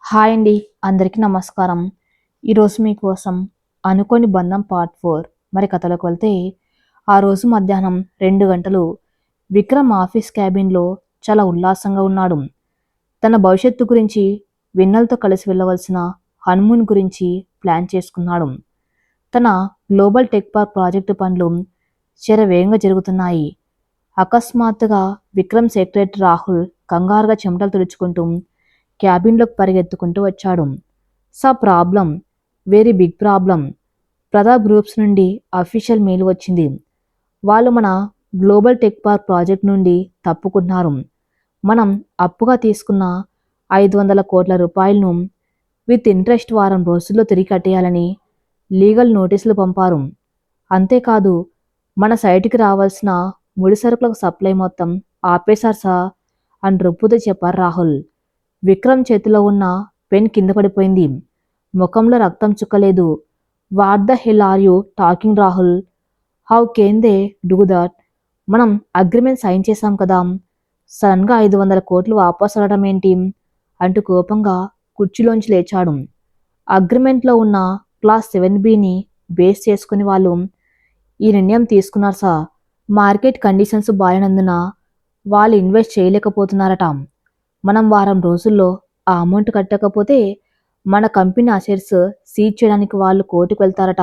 Hi అండి. అందరికీ నమస్కారం. ఈరోజు మీకోసం 'అనుకోని బంధం పార్ట్ 4' మరి కథలోకి వెళ్తే, ఆ రోజు మధ్యాహ్నం 2 గంటలు విక్రమ్ ఆఫీస్ క్యాబిన్‌లో చాలా ఉల్లాసంగా ఉన్నాడు. తన భవిష్యత్తు గురించి, వెన్నెలతో కలిసి వెళ్ళవలసిన హనీమూన్ గురించి ప్లాన్ చేసుకున్నాడు. తన గ్లోబల్ టెక్ పార్క్ ప్రాజెక్టు పనులు శరవేగంగా జరుగుతున్నాయి. అకస్మాత్తుగా విక్రమ్ సెక్రటరీ రాహుల్ కంగారుగా చెమటలు తుడుచుకుంటూ క్యాబిన్‌లోకి పరిగెత్తుకుంటూ వచ్చాడు. Problem, very big problem. Pratap groups నుండి అఫీషియల్ మెయిల్ వచ్చింది. వాళ్ళు మన గ్లోబల్ టెక్ పార్క్ ప్రాజెక్ట్ నుండి తప్పుకున్నారు. మనం అప్పుగా తీసుకున్న 500 కోట్ల రూపాయలను విత్ ఇంట్రెస్ట్ వారం రోజుల్లో తిరిగి కట్టేయాలని లీగల్ నోటీసులు పంపారు. అంతేకాదు, మన సైట్‌కి రావాల్సిన ముడి సరుకులకు సప్లై మొత్తం ఆపేశారు సార్ అని రొప్పుతూ చెప్పారు రాహుల్. విక్రమ్ చేతిలో ఉన్న పెన్ కింద పడిపోయింది. ముఖంలో రక్తం చుక్కలేదు. What the hell are you talking Rahul? How can they do that? మనం అగ్రిమెంట్ సైన్ చేశాం కదా, సడన్గా 500 కోట్లు వాపస్ అడగడం ఏంటి అంటూ కోపంగా కుర్చీలోంచి లేచాడు. అగ్రిమెంట్లో ఉన్న క్లాస్ 7బిని బేస్ చేసుకుని వాళ్ళు ఈ నిర్ణయం తీసుకున్నారు సార్. మార్కెట్ కండిషన్స్ బాలేనందున వాళ్ళు ఇన్వెస్ట్ చేయలేకపోతున్నారట. మనం వారం రోజుల్లో ఆ అమౌంట్ కట్టకపోతే మన కంపెనీ అసెట్స్ సీజ్ చేయడానికి వాళ్ళు కోర్టుకు వెళ్తారట.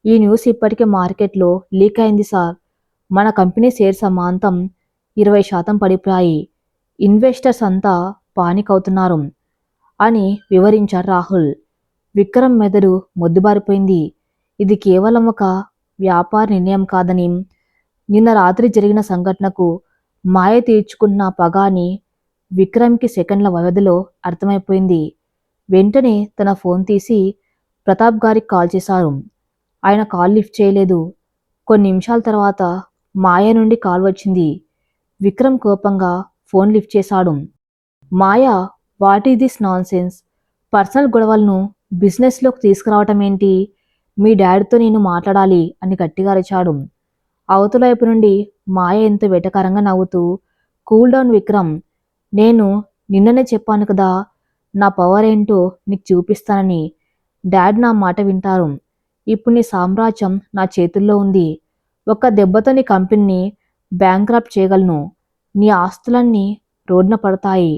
ఈ న్యూస్ ఇప్పటికే మార్కెట్లో లీక్ అయింది సార్. మన కంపెనీ షేర్స్ అమాంతం 20% పడిపోయాయి. ఇన్వెస్టర్స్ అంతా పానిక్ అవుతున్నారు అని వివరించారు రాహుల్. విక్రమ్ మెదడు మొద్దుబారిపోయింది. ఇది కేవలం ఒక వ్యాపార నిర్ణయం కాదని, నిన్న రాత్రి జరిగిన సంఘటనకు మాయ తీర్చుకున్న పగ అని విక్రమ్కి సెకండ్ల వ్యవధిలో అర్థమైపోయింది. వెంటనే తన ఫోన్ తీసి ప్రతాప్ గారికి కాల్ చేశారు. ఆయన కాల్ లిఫ్ట్ చేయలేదు. కొన్ని నిమిషాల తర్వాత మాయ నుండి కాల్ వచ్చింది. విక్రమ్ కోపంగా ఫోన్ లిఫ్ట్ చేశాడు. Maya, what is this nonsense? Personal గొడవలను బిజినెస్లోకి తీసుకురావటం ఏంటి? మీ డాడీతో నేను మాట్లాడాలి అని గట్టిగా అరిచాడు. అవతల వైపు నుండి మాయ ఎంతో వెటకారంగా నవ్వుతూ, కూల్ డౌన్ విక్రమ్, నేను నిన్ననే చెప్పాను కదా, నా పవర్ ఏంటో నీకు చూపిస్తానని. డాడ్ నా మాట వింటారు. ఇప్పుడు నీ సామ్రాజ్యం నా చేతుల్లో ఉంది. ఒక్క దెబ్బతో నీ కంపెనీని బ్యాంక్రప్ట్ చేయగలను. నీ ఆస్తులన్నీ రోడ్న పడతాయి.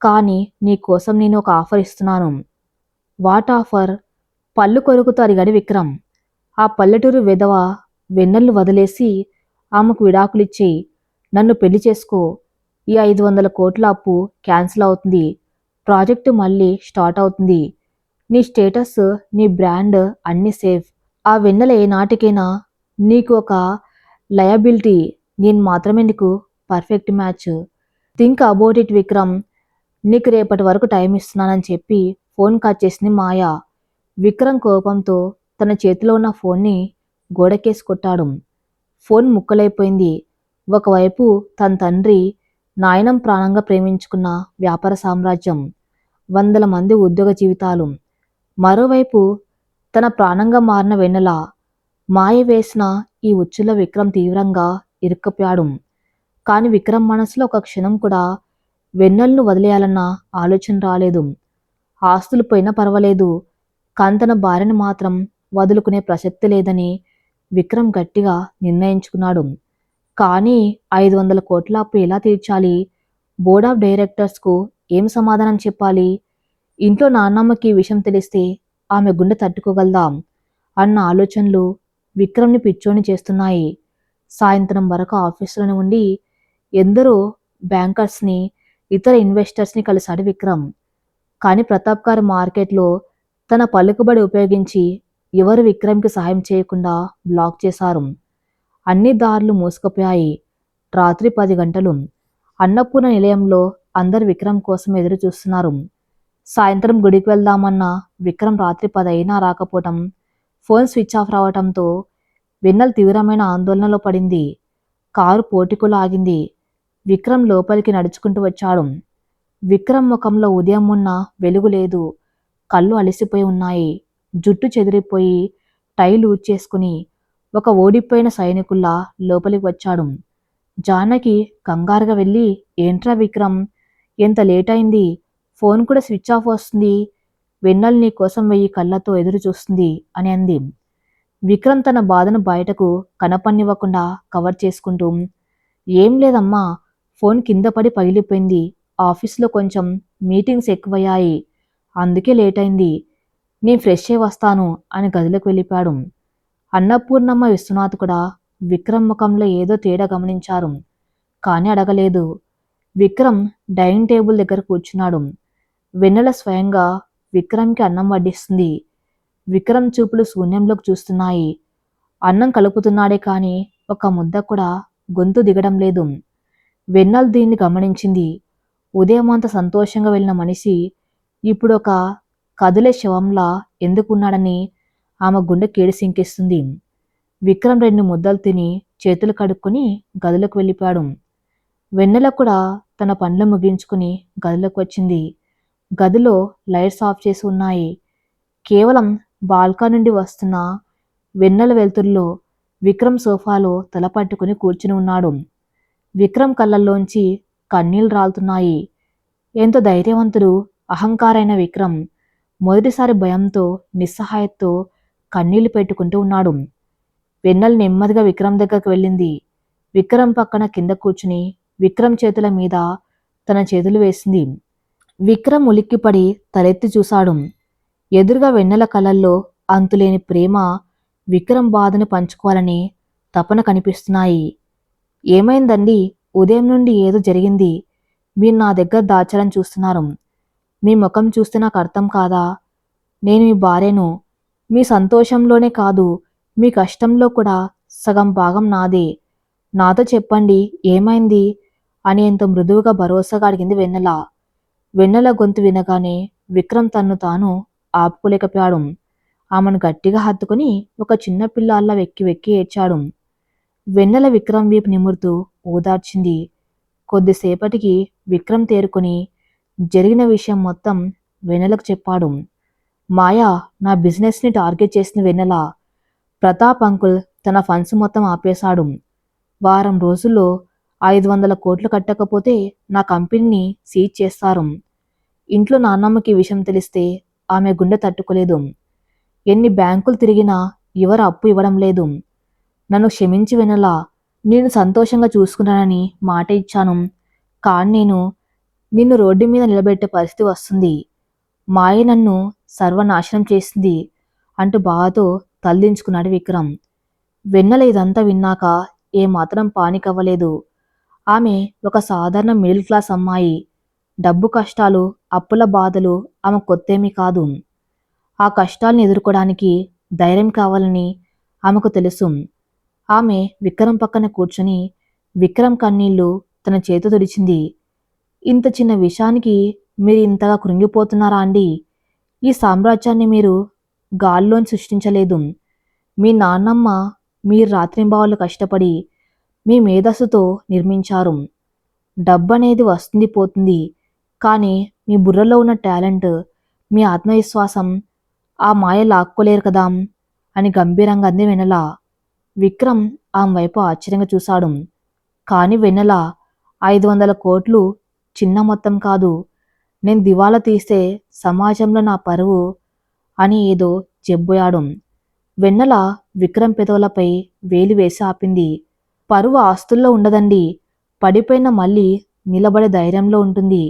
కానీ నీ కోసం నేను ఒక ఆఫర్ ఇస్తున్నాను. What offer? పళ్ళు కొరుకుతూ అడిగాడు విక్రమ్. ఆ పల్లెటూరు వెధవ వెన్నెల్ని వదిలేసి ఆమెకు విడాకులిచ్చేయి. నన్ను పెళ్లి చేసుకో. ఈ 500 కోట్ల అప్పు క్యాన్సిల్ అవుతుంది. ప్రాజెక్టు మళ్ళీ స్టార్ట్ అవుతుంది. నీ స్టేటస్, నీ బ్రాండ్ అన్నీ సేఫ్. ఆ వెన్నెల ఏ నాటికైనా నీకు ఒక లయబిలిటీ. నేను మాత్రమే నీకు perfect match. Think about it Vikram. నీకు రేపటి వరకు టైం ఇస్తున్నానని చెప్పి ఫోన్ కట్ చేసింది మాయా. విక్రమ్ కోపంతో తన చేతిలో ఉన్న ఫోన్ని గోడకేసి కొట్టాడు. ఫోన్ ముక్కలైపోయింది. ఒకవైపు తన తండ్రి, నాయనం ప్రాణంగా ప్రేమించుకున్న వ్యాపార సామ్రాజ్యం, వందల మంది ఉద్యోగ జీవితాలు. మరోవైపు తన ప్రాణంగా మారిన వెన్నెల. మాయ వేసిన ఈ ఉచ్చులో విక్రమ్ తీవ్రంగా ఇరుక్కుపోయాడు. కాని విక్రమ్ మనసులో ఒక క్షణం కూడా వెన్నెలను వదిలేయాలన్న ఆలోచన రాలేదు. ఆస్తులు పోయినా పర్వాలేదు, కానీ తన భార్యను మాత్రం వదులుకునే ప్రసక్తి లేదని విక్రమ్ గట్టిగా నిర్ణయించుకున్నాడు. కానీ 500 కోట్ల అప్పు ఎలా తీర్చాలి? బోర్డ్ ఆఫ్ డైరెక్టర్స్కు ఏం సమాధానం చెప్పాలి? ఇంట్లో నాన్నమ్మకి ఈ విషయం తెలిస్తే ఆమె గుండె తట్టుకోగలదా అన్న ఆలోచనలు విక్రమ్ని పిచ్చోని చేస్తున్నాయి. సాయంత్రం వరకు ఆఫీసులోనే ఉండి ఎందరో బ్యాంకర్స్ని, ఇతర ఇన్వెస్టర్స్ని కలిశాడు విక్రమ్. కానీ ప్రతాప్ గారు మార్కెట్లో తన పలుకుబడి ఉపయోగించి ఎవరు విక్రమ్కి సహాయం చేయకుండా బ్లాక్ చేశారు. అన్ని దారులు మూసుకుపోయాయి. రాత్రి 10 గంటలు. అన్నపూర్ణ నిలయంలో అందరు విక్రమ్ కోసం ఎదురు చూస్తున్నారు. సాయంత్రం గుడికి వెళ్దామన్న విక్రమ్ రాత్రి 10 అయినా రాకపోవటం, ఫోన్ స్విచ్ ఆఫ్ రావటంతో వెన్నెల తీవ్రమైన ఆందోళనలో పడింది. కారు పోర్టికోలో ఆగింది. విక్రమ్ లోపలికి నడుచుకుంటూ వచ్చాడు. విక్రమ్ ముఖంలో ఉదయం ఉన్న వెలుగు లేదు. కళ్ళు అలసిపోయి ఉన్నాయి. జుట్టు చెదిరిపోయి టై లూజ్ చేసుకుని ఒక ఓడిపోయిన సైనికుల్లా లోపలికి వచ్చాడు. జానకి కంగారుగా వెళ్ళి, ఏంట్రా విక్రమ్, ఎంత లేట్ అయింది? ఫోన్ కూడా స్విచ్ ఆఫ్ వస్తుంది. వెన్నెల నీ కోసం 1000 కళ్ళతో ఎదురు చూస్తుంది అని అంది. విక్రమ్ తన బాధను బయటకు కనపన్నివ్వకుండా కవర్ చేసుకుంటూ, ఏం లేదమ్మా, ఫోన్ కింద పడి పగిలిపోయింది. ఆఫీస్లో కొంచెం మీటింగ్స్ ఎక్కువయ్యాయి, అందుకే లేట్ అయింది. నేను ఫ్రెష్ అయి వస్తాను అని గదిలోకి వెళ్ళిపోయాడు. అన్నపూర్ణమ్మ, విశ్వనాథ్ కూడా విక్రమ్ ముఖంలో ఏదో తేడా గమనించారు, కానీ అడగలేదు. విక్రమ్ డైనింగ్ టేబుల్ దగ్గర కూర్చున్నాడు. వెన్నెల స్వయంగా విక్రమ్కి అన్నం వడ్డిస్తుంది. విక్రమ్ చూపులు శూన్యంలోకి చూస్తున్నాయి. అన్నం కలుపుతున్నాడే కానీ ఒక ముద్ద కూడా గొంతు దిగడం లేదు. వెన్నెల దీన్ని గమనించింది. ఉదయం అంత సంతోషంగా వెళ్ళిన మనిషి ఇప్పుడు ఒక కదిలే శవంలా ఎందుకున్నాడని ఆమె గుండె కేడిసింకేస్తుంది. విక్రమ్ 2 ముద్దలు తిని చేతులు కడుక్కొని గదిలోకి వెళ్ళిపోయాడు. వెన్నెల కూడా తన పనులు ముగించుకుని గదిలోకి వచ్చింది. గదిలో లైట్స్ ఆఫ్ చేసి ఉన్నాయి. కేవలం బాల్కనీ నుండి వస్తున్న వెన్నెల వెలుతురులో విక్రమ్ సోఫాలో తల పట్టుకుని కూర్చుని ఉన్నాడు. విక్రమ్ కళ్ళల్లోంచి కన్నీళ్లు రాలుతున్నాయి. ఎంతో ధైర్యవంతుడు, అహంకారైన విక్రమ్ మొదటిసారి భయంతో, నిస్సహాయతతో కన్నీళ్లు పెట్టుకుంటూ ఉన్నాడు. వెన్నెల నెమ్మదిగా విక్రమ్ దగ్గరకు వెళ్ళింది. విక్రమ్ పక్కన కింద కూర్చుని విక్రమ్ చేతుల మీద తన చేతులు వేసింది. విక్రమ్ ఉలిక్కిపడి తలెత్తి చూశాడు. ఎదురుగా వెన్నెల కళ్ళల్లో అంతులేని ప్రేమ, విక్రమ్ బాధను పంచుకోవాలని తపన కనిపిస్తున్నాయి. ఏమైందండి? ఉదయం నుండి ఏదో జరిగింది. మీరు నా దగ్గర దాచాలని చూస్తున్నారు. మీ ముఖం చూస్తే నాకు అర్థం కాదా? నేను మీ భార్యను. మీ సంతోషంలోనే కాదు, మీ కష్టంలో కూడా సగం భాగం నాదే. నాతో చెప్పండి, ఏమైంది అని ఎంతో మృదువుగా భరోసాగా అడిగింది వెన్నెల. వెన్నెల గొంతు వినగానే విక్రమ్ తన్ను తాను ఆపుకోలేకపోయాడు. ఆమెను గట్టిగా హత్తుకుని ఒక చిన్న పిల్లాల్లా వెక్కి వెక్కి ఏడ్చాడు. వెన్నెల విక్రమ్ వీపు నిమురుతూ ఓదార్చింది. కొద్దిసేపటికి విక్రమ్ తేరుకొని జరిగిన విషయం మొత్తం వెన్నెలకు చెప్పాడు. మాయా నా బిజినెస్ని టార్గెట్ చేసిన వెన్నెల. ప్రతాప్ అంకుల్ తన ఫండ్స్ మొత్తం ఆపేశాడు. వారం రోజుల్లో 500 కోట్లు కట్టకపోతే నా కంపెనీని సీజ్ చేస్తారు. ఇంట్లో నాన్నమ్మకి ఈ విషయం తెలిస్తే ఆమె గుండె తట్టుకోలేదు. ఎన్ని బ్యాంకులు తిరిగినా ఎవరు అప్పు ఇవ్వడం లేదు. నన్ను క్షమించి వెన్నెల. నేను సంతోషంగా చూసుకున్నానని మాట ఇచ్చాను, కానీ నేను నిన్ను రోడ్డు మీద నిలబెట్టే పరిస్థితి వస్తుంది. మాయ నన్ను సర్వనాశనం చేసింది అంటూ బాధతో తలదించుకున్నాడు విక్రమ్. వెన్నెల ఇదంతా విన్నాక ఏమాత్రం పానిక్ అవ్వలేదు. ఆమె ఒక సాధారణ మిడిల్ క్లాస్ అమ్మాయి. డబ్బు కష్టాలు, అప్పుల బాధలు ఆమె కొత్తేమీ కాదు. ఆ కష్టాలను ఎదుర్కోవడానికి ధైర్యం కావాలని ఆమెకు తెలుసు. ఆమె విక్రమ్ పక్కన కూర్చొని విక్రమ్ కన్నీళ్లు తన చేతి తుడిచింది. ఇంత చిన్న విషయానికి మీరు ఇంతగా కృంగిపోతున్నారా అండి? ఈ సామ్రాజ్యాన్ని మీరు గాల్లోని సృష్టించలేదు. మీ నాన్నమ్మ, మీరు రాత్రింబవళ్ళు కష్టపడి మీ మేధస్సుతో నిర్మించారు. డబ్బనేది వస్తుంది పోతుంది, కానీ మీ బుర్రలో ఉన్న టాలెంట్, మీ ఆత్మవిశ్వాసం ఆ మాయ లాక్కోలేరు కదా అని గంభీరంగా అంది వెన్నెల. విక్రమ్ ఆమె వైపు ఆశ్చర్యంగా చూశాడు. కానీ వెన్నెల, 500 కోట్లు చిన్న మొత్తం కాదు. నేను దివాలా తీస్తే సమాజంలో నా పరువు అని ఏదో చెప్పబోయాడు. వెన్నెల విక్రమ్ పెదవులపై వేలు వేసి ఆపింది. పరువు ఆస్తుల్లో ఉండదండి, పడిపోయిన మళ్ళీ నిలబడే ధైర్యంలో ఉంటుంది.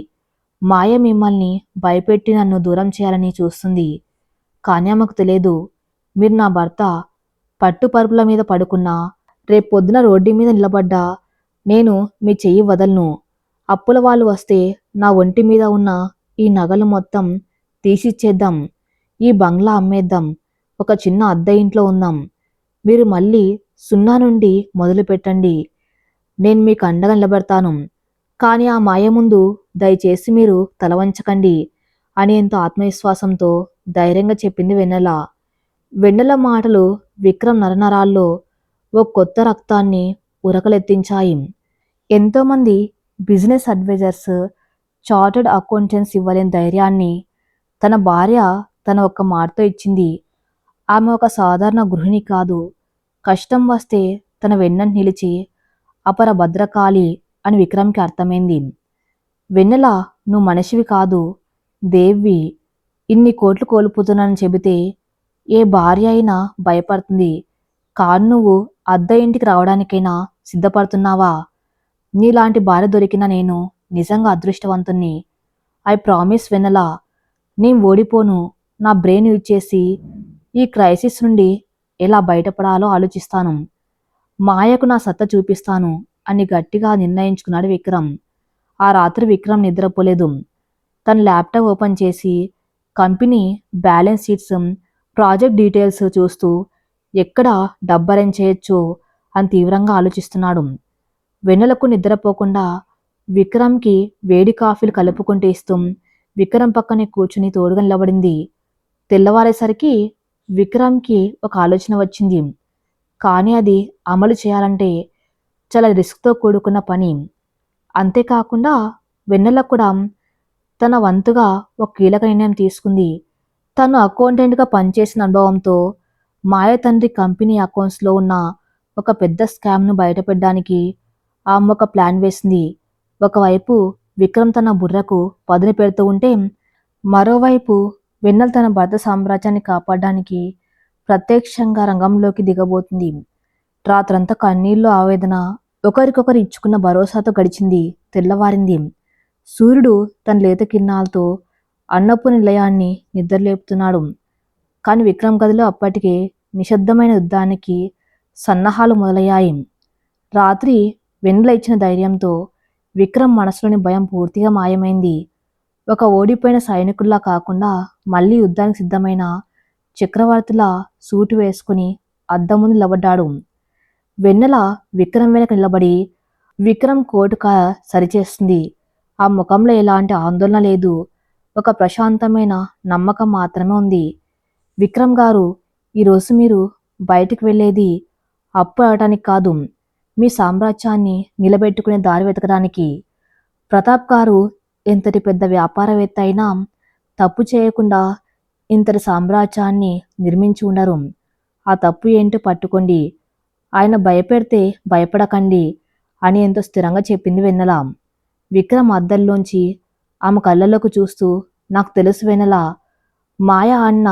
మాయ మిమ్మల్ని భయపెట్టి నన్ను దూరం చేయాలని చూస్తుంది, కానీ ఆమెకు తెలియదు మీరు నా భర్త. పట్టుపరుపుల మీద పడుకున్నా, రేపొద్దున రోడ్డు మీద నిలబడ్డా నేను మీ చెయ్యి వదలను. అప్పుల వాళ్ళు వస్తే నా ఒంటి మీద ఉన్న ఈ నగలు మొత్తం తీసిచ్చేద్దాం. ఈ బంగ్లా అమ్మేద్దాం. ఒక చిన్న అద్దె ఇంట్లో ఉందాం. మీరు మళ్ళీ 0 నుండి మొదలు పెట్టండి. నేను మీకు అండగా నిలబడతాను. కానీ ఆ మాయ ముందు దయచేసి మీరు తలవంచకండి అని ఎంతో ఆత్మవిశ్వాసంతో ధైర్యంగా చెప్పింది వెన్నెల. వెన్నెల మాటలు విక్రమ్ నరనరాల్లో ఓ కొత్త రక్తాన్ని ఉరకలెత్తించాయి. ఎంతోమంది బిజినెస్ అడ్వైజర్స్, చార్టర్డ్ అకౌంటెంట్స్ ఇవ్వలేని ధైర్యాన్ని తన భార్య తన ఒక్క మాటతో ఇచ్చింది. ఆమె ఒక సాధారణ గృహిణి కాదు. కష్టం వస్తే తన వెన్నంటి నిలిచి అపర భద్రకాళి అని విక్రమ్కి అర్థమైంది. వెన్నెల, నువ్వు మనిషివి కాదు, దేవి ఇన్ని కోట్లు కోల్పోతున్నానని చెబితే ఏ భార్య అయినా భయపడుతుంది. కాను నువ్వు అద్దె ఇంటికి రావడానికైనా సిద్ధపడుతున్నావా? నీలాంటి భార్య దొరికిన నేను నిజంగా అదృష్టవంతుణ్ణి. ఐ ప్రామిస్ వెన్నెల, నేను ఓడిపోను. నా బ్రెయిన్ యూజ్ చేసి ఈ క్రైసిస్ నుండి ఎలా బయటపడాలో ఆలోచిస్తాను. మాయకు నా సత్తా చూపిస్తాను అని గట్టిగా నిర్ణయించుకున్నాడు విక్రమ్. ఆ రాత్రి విక్రమ్ నిద్రపోలేదు. తన ల్యాప్టాప్ ఓపెన్ చేసి company balance sheets, project details చూస్తూ ఎక్కడ డబ్బు అరేంజ్ చేయొచ్చో అని తీవ్రంగా ఆలోచిస్తున్నాడు. వెన్నెలకు నిద్రపోకుండా విక్రమ్కి వేడి కాఫీలు కలుపుకుంటూ ఇస్తూ విక్రమ్ పక్కనే కూర్చుని తోడుగా నిలబడింది. తెల్లవారేసరికి విక్రమ్కి ఒక ఆలోచన వచ్చింది. కానీ అది అమలు చేయాలంటే చాలా రిస్క్తో కూడుకున్న పని. అంతేకాకుండా వెన్నెల కూడా తన వంతుగా ఒక కీలక నిర్ణయం తీసుకుంది. తను అకౌంటెంట్గా పనిచేసిన అనుభవంతో మాయ తండ్రి కంపెనీ అకౌంట్స్లో ఉన్న ఒక పెద్ద స్కామ్ను బయటపెట్టడానికి ఆమె ఒక ప్లాన్ వేసింది. ఒకవైపు విక్రమ్ తన బుర్రకు పదును పెడుతూ ఉంటే, మరోవైపు వెన్నెల తన భర్త సామ్రాజ్యాన్ని కాపాడడానికి ప్రత్యక్షంగా రంగంలోకి దిగబోతుంది. రాత్రంతా కన్నీళ్లు ఆవేదన ఒకరికొకరు ఇచ్చుకున్న భరోసాతో గడిచింది. తెల్లవారింది. సూర్యుడు తన లేత కిరణాలతో అన్నపు నిలయాన్ని నిద్రలేపుతున్నాడు. కానీ విక్రమ్ గదిలో అప్పటికే నిశ్శబ్దమైన యుద్ధానికి సన్నాహాలు మొదలయ్యాయి. రాత్రి వెన్నెల ఇచ్చిన ధైర్యంతో విక్రమ్ మనసులోని భయం పూర్తిగా మాయమైంది. ఒక ఓడిపోయిన సైనికుల్లా కాకుండా మళ్ళీ యుద్ధానికి సిద్ధమైన చక్రవర్తిలా సూటు వేసుకుని అద్దం ముందు నిలబడ్డాడు. వెన్నెల విక్రమ్ వెనక నిలబడి విక్రమ్ కోటు సరిచేస్తుంది. ఆ ముఖంలో ఎలాంటి ఆందోళన లేదు. ఒక ప్రశాంతమైన నమ్మకం మాత్రమే ఉంది. విక్రమ్ గారు, ఈరోజు మీరు బయటికి వెళ్ళేది అప్పు అడగటానికి కాదు, మీ సామ్రాజ్యాన్ని నిలబెట్టుకునే దారి వెతకడానికి. ప్రతాప్ గారు ఎంతటి పెద్ద వ్యాపారవేత్త అయినా తప్పు చేయకుండా ఇంతటి సామ్రాజ్యాన్ని నిర్మించి ఉండరు. ఆ తప్పు ఏంటో పట్టుకోండి. ఆయన భయపెడితే భయపడకండి అని ఎంతో స్థిరంగా చెప్పింది వెన్నెల. విక్రమ్ అద్దంలోంచి ఆమె కళ్ళలోకి చూస్తూ, నాకు తెలుసు వెన్నెల, మాయ అన్న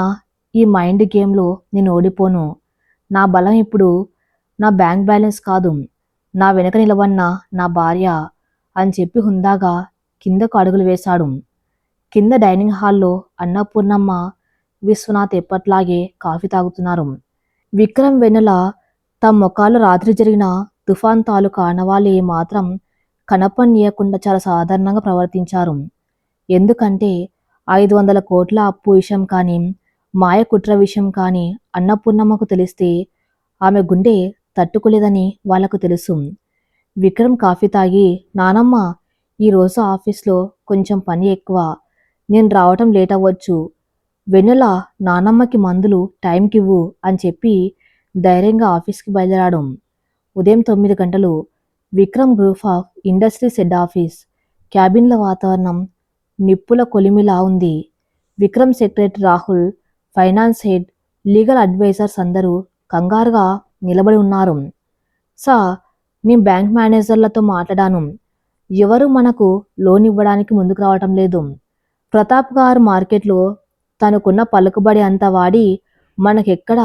ఈ మైండ్ గేమ్లో నేను ఓడిపోను. నా బలం ఇప్పుడు నా బ్యాంక్ బ్యాలెన్స్ కాదు, నా వెనక నిలబడిన నా భార్య అని చెప్పి హుందాగా కిందకు అడుగులు వేశాడు. కింద డైనింగ్ హాల్లో అన్నపూర్ణమ్మ, విశ్వనాథ్ ఎప్పట్లాగే కాఫీ తాగుతున్నారు. విక్రమ్ వెన్నెల తమ ముఖాలు రాత్రి జరిగిన తుఫాన్ తాలూకా ఆనవాళ్ళు ఏమాత్రం కనపనీయకుండా చాలా సాధారణంగా ప్రవర్తించారు. ఎందుకంటే 500 కోట్ల అప్పు విషయం కానీ, మాయ కుట్ర విషయం కానీ అన్నపూర్ణమ్మకు తెలిస్తే ఆమె గుండె తట్టుకోలేదని వాళ్లకు తెలుసు. విక్రమ్ కాఫీ తాగి, నానమ్మ, ఈరోజు ఆఫీస్లో కొంచెం పని ఎక్కువ, నేను రావటం లేట్ అవ్వచ్చు. వెన్నెల నానమ్మకి మందులు టైంకివ్వు అని చెప్పి ధైర్యంగా ఆఫీస్కి బయలుదేరాడు. ఉదయం 9 గంటలు. Vikram group of industries head office. క్యాబిన్ల వాతావరణం నిప్పుల కొలిమిలా ఉంది. Vikram secretary Rahul, finance head, legal advisers అందరూ కంగారుగా నిలబడి ఉన్నారు. సార్, నేను బ్యాంక్ మేనేజర్లతో మాట్లాడాను. ఎవరు మనకు లోన్ ఇవ్వడానికి ముందుకు రావటం లేదు. ప్రతాప్ గారు మార్కెట్లో తనకున్న పలుకుబడి అంతా వాడి మనకెక్కడ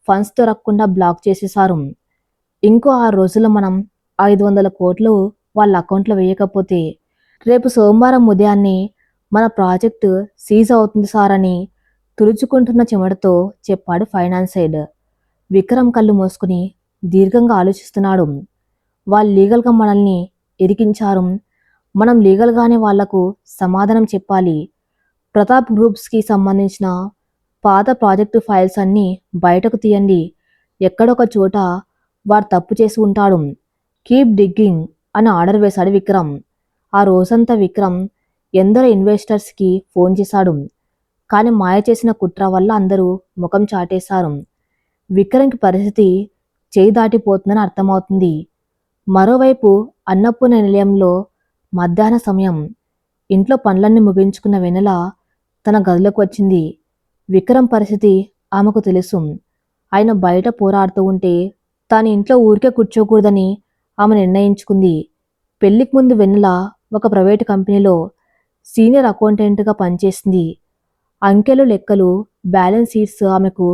ఫండ్స్ దొరకకుండా బ్లాక్ చేసేశారు. ఇంకో 6 రోజుల్లో మనం 500 కోట్లు వాళ్ళ అకౌంట్లో వేయకపోతే రేపు సోమవారం ఉదయాన్నే మన ప్రాజెక్టు సీజ్ అవుతుంది సార్ అని తుడుచుకుంటున్న చెమటతో చెప్పాడు ఫైనాన్స్ హెడ్. విక్రమ్ కళ్ళు మూసుకుని దీర్ఘంగా ఆలోచిస్తున్నాడు. వాళ్ళు లీగల్గా మనల్ని ఇరికించారు. మనం లీగల్గానే వాళ్లకు సమాధానం చెప్పాలి. ప్రతాప్ గ్రూప్స్కి సంబంధించిన పాత ప్రాజెక్టు ఫైల్స్ అన్నీ బయటకు తీయండి. ఎక్కడొక చోట వాడు తప్పు చేసి ఉంటాడు. కీప్ డిగ్గింగ్ అని ఆర్డర్ వేశాడు విక్రమ్. ఆ రోజంతా విక్రమ్ ఎందరో ఇన్వెస్టర్స్కి ఫోన్ చేశాడు. కానీ మాయ చేసిన కుట్ర వల్ల అందరూ ముఖం చాటేశారు. విక్రమ్కి పరిస్థితి చేయి దాటిపోతుందని అర్థమవుతుంది. మరోవైపు అన్నపూర్ణ నిలయంలో మధ్యాహ్న సమయం. ఇంట్లో పనులన్నీ ముగించుకున్న వెన్నెల తన గదిలోకి వచ్చింది. విక్రమ్ పరిస్థితి ఆమెకు తెలుసు. ఆయన బయట పోరాడుతూ ఉంటే తాను ఇంట్లో ఊరికే కూర్చోకూడదని ఆమె నిర్ణయించుకుంది. పెళ్లికి ముందు వెన్నెల ఒక ప్రైవేటు కంపెనీలో సీనియర్ అకౌంటెంట్గా పనిచేసింది. అంకెలు లెక్కలు బ్యాలెన్స్ షీట్స్ ఆమెకు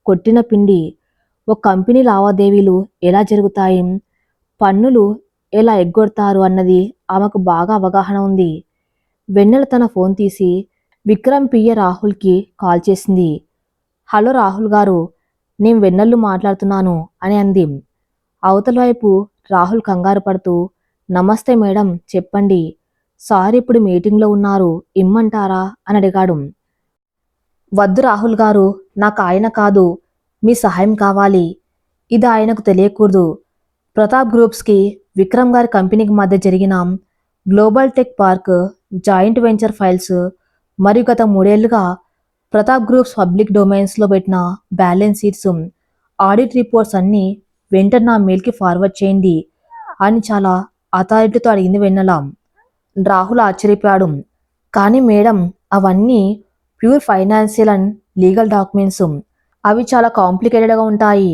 కొట్టిన పిండి. ఒక కంపెనీ లావాదేవీలు ఎలా జరుగుతాయి, పన్నులు ఎలా ఎగ్గొడతారు అన్నది ఆమెకు బాగా అవగాహన ఉంది. వెన్నెల తన ఫోన్ తీసి విక్రమ్ పిఏ రాహుల్కి కాల్ చేసింది. హలో రాహుల్ గారు, నేను వెన్నెల్లు మాట్లాడుతున్నాను అని అంది. అవతల వైపు రాహుల్ కంగారు పడుతూ నమస్తే మేడం, చెప్పండి. సార్ ఇప్పుడు మీటింగ్లో ఉన్నారు, ఇమ్మంటారా అని అడిగాడు. వద్దు రాహుల్ గారు, నాకు ఆయన కాదు, మీ సహాయం కావాలి. ఇది ఆయనకు తెలియకూడదు. ప్రతాప్ గ్రూప్స్కి విక్రమ్ గారి కంపెనీకి మధ్య జరిగిన global tech park joint venture files మరియు గత 3 ఏళ్లుగా ప్రతాప్ గ్రూప్స్ పబ్లిక్ డొమైన్స్లో పెట్టిన బ్యాలెన్స్ షీట్స్, ఆడిట్ రిపోర్ట్స్ అన్నీ వెంటనే నా మెయిల్కి ఫార్వర్డ్ చేయండి అని చాలా అథారిటీతో అడిగింది వెన్నెల. రాహుల్ ఆశ్చర్యపోయాడు. కానీ మేడం, అవన్నీ pure financial and legal documents. అవి చాలా కాంప్లికేటెడ్గా ఉంటాయి.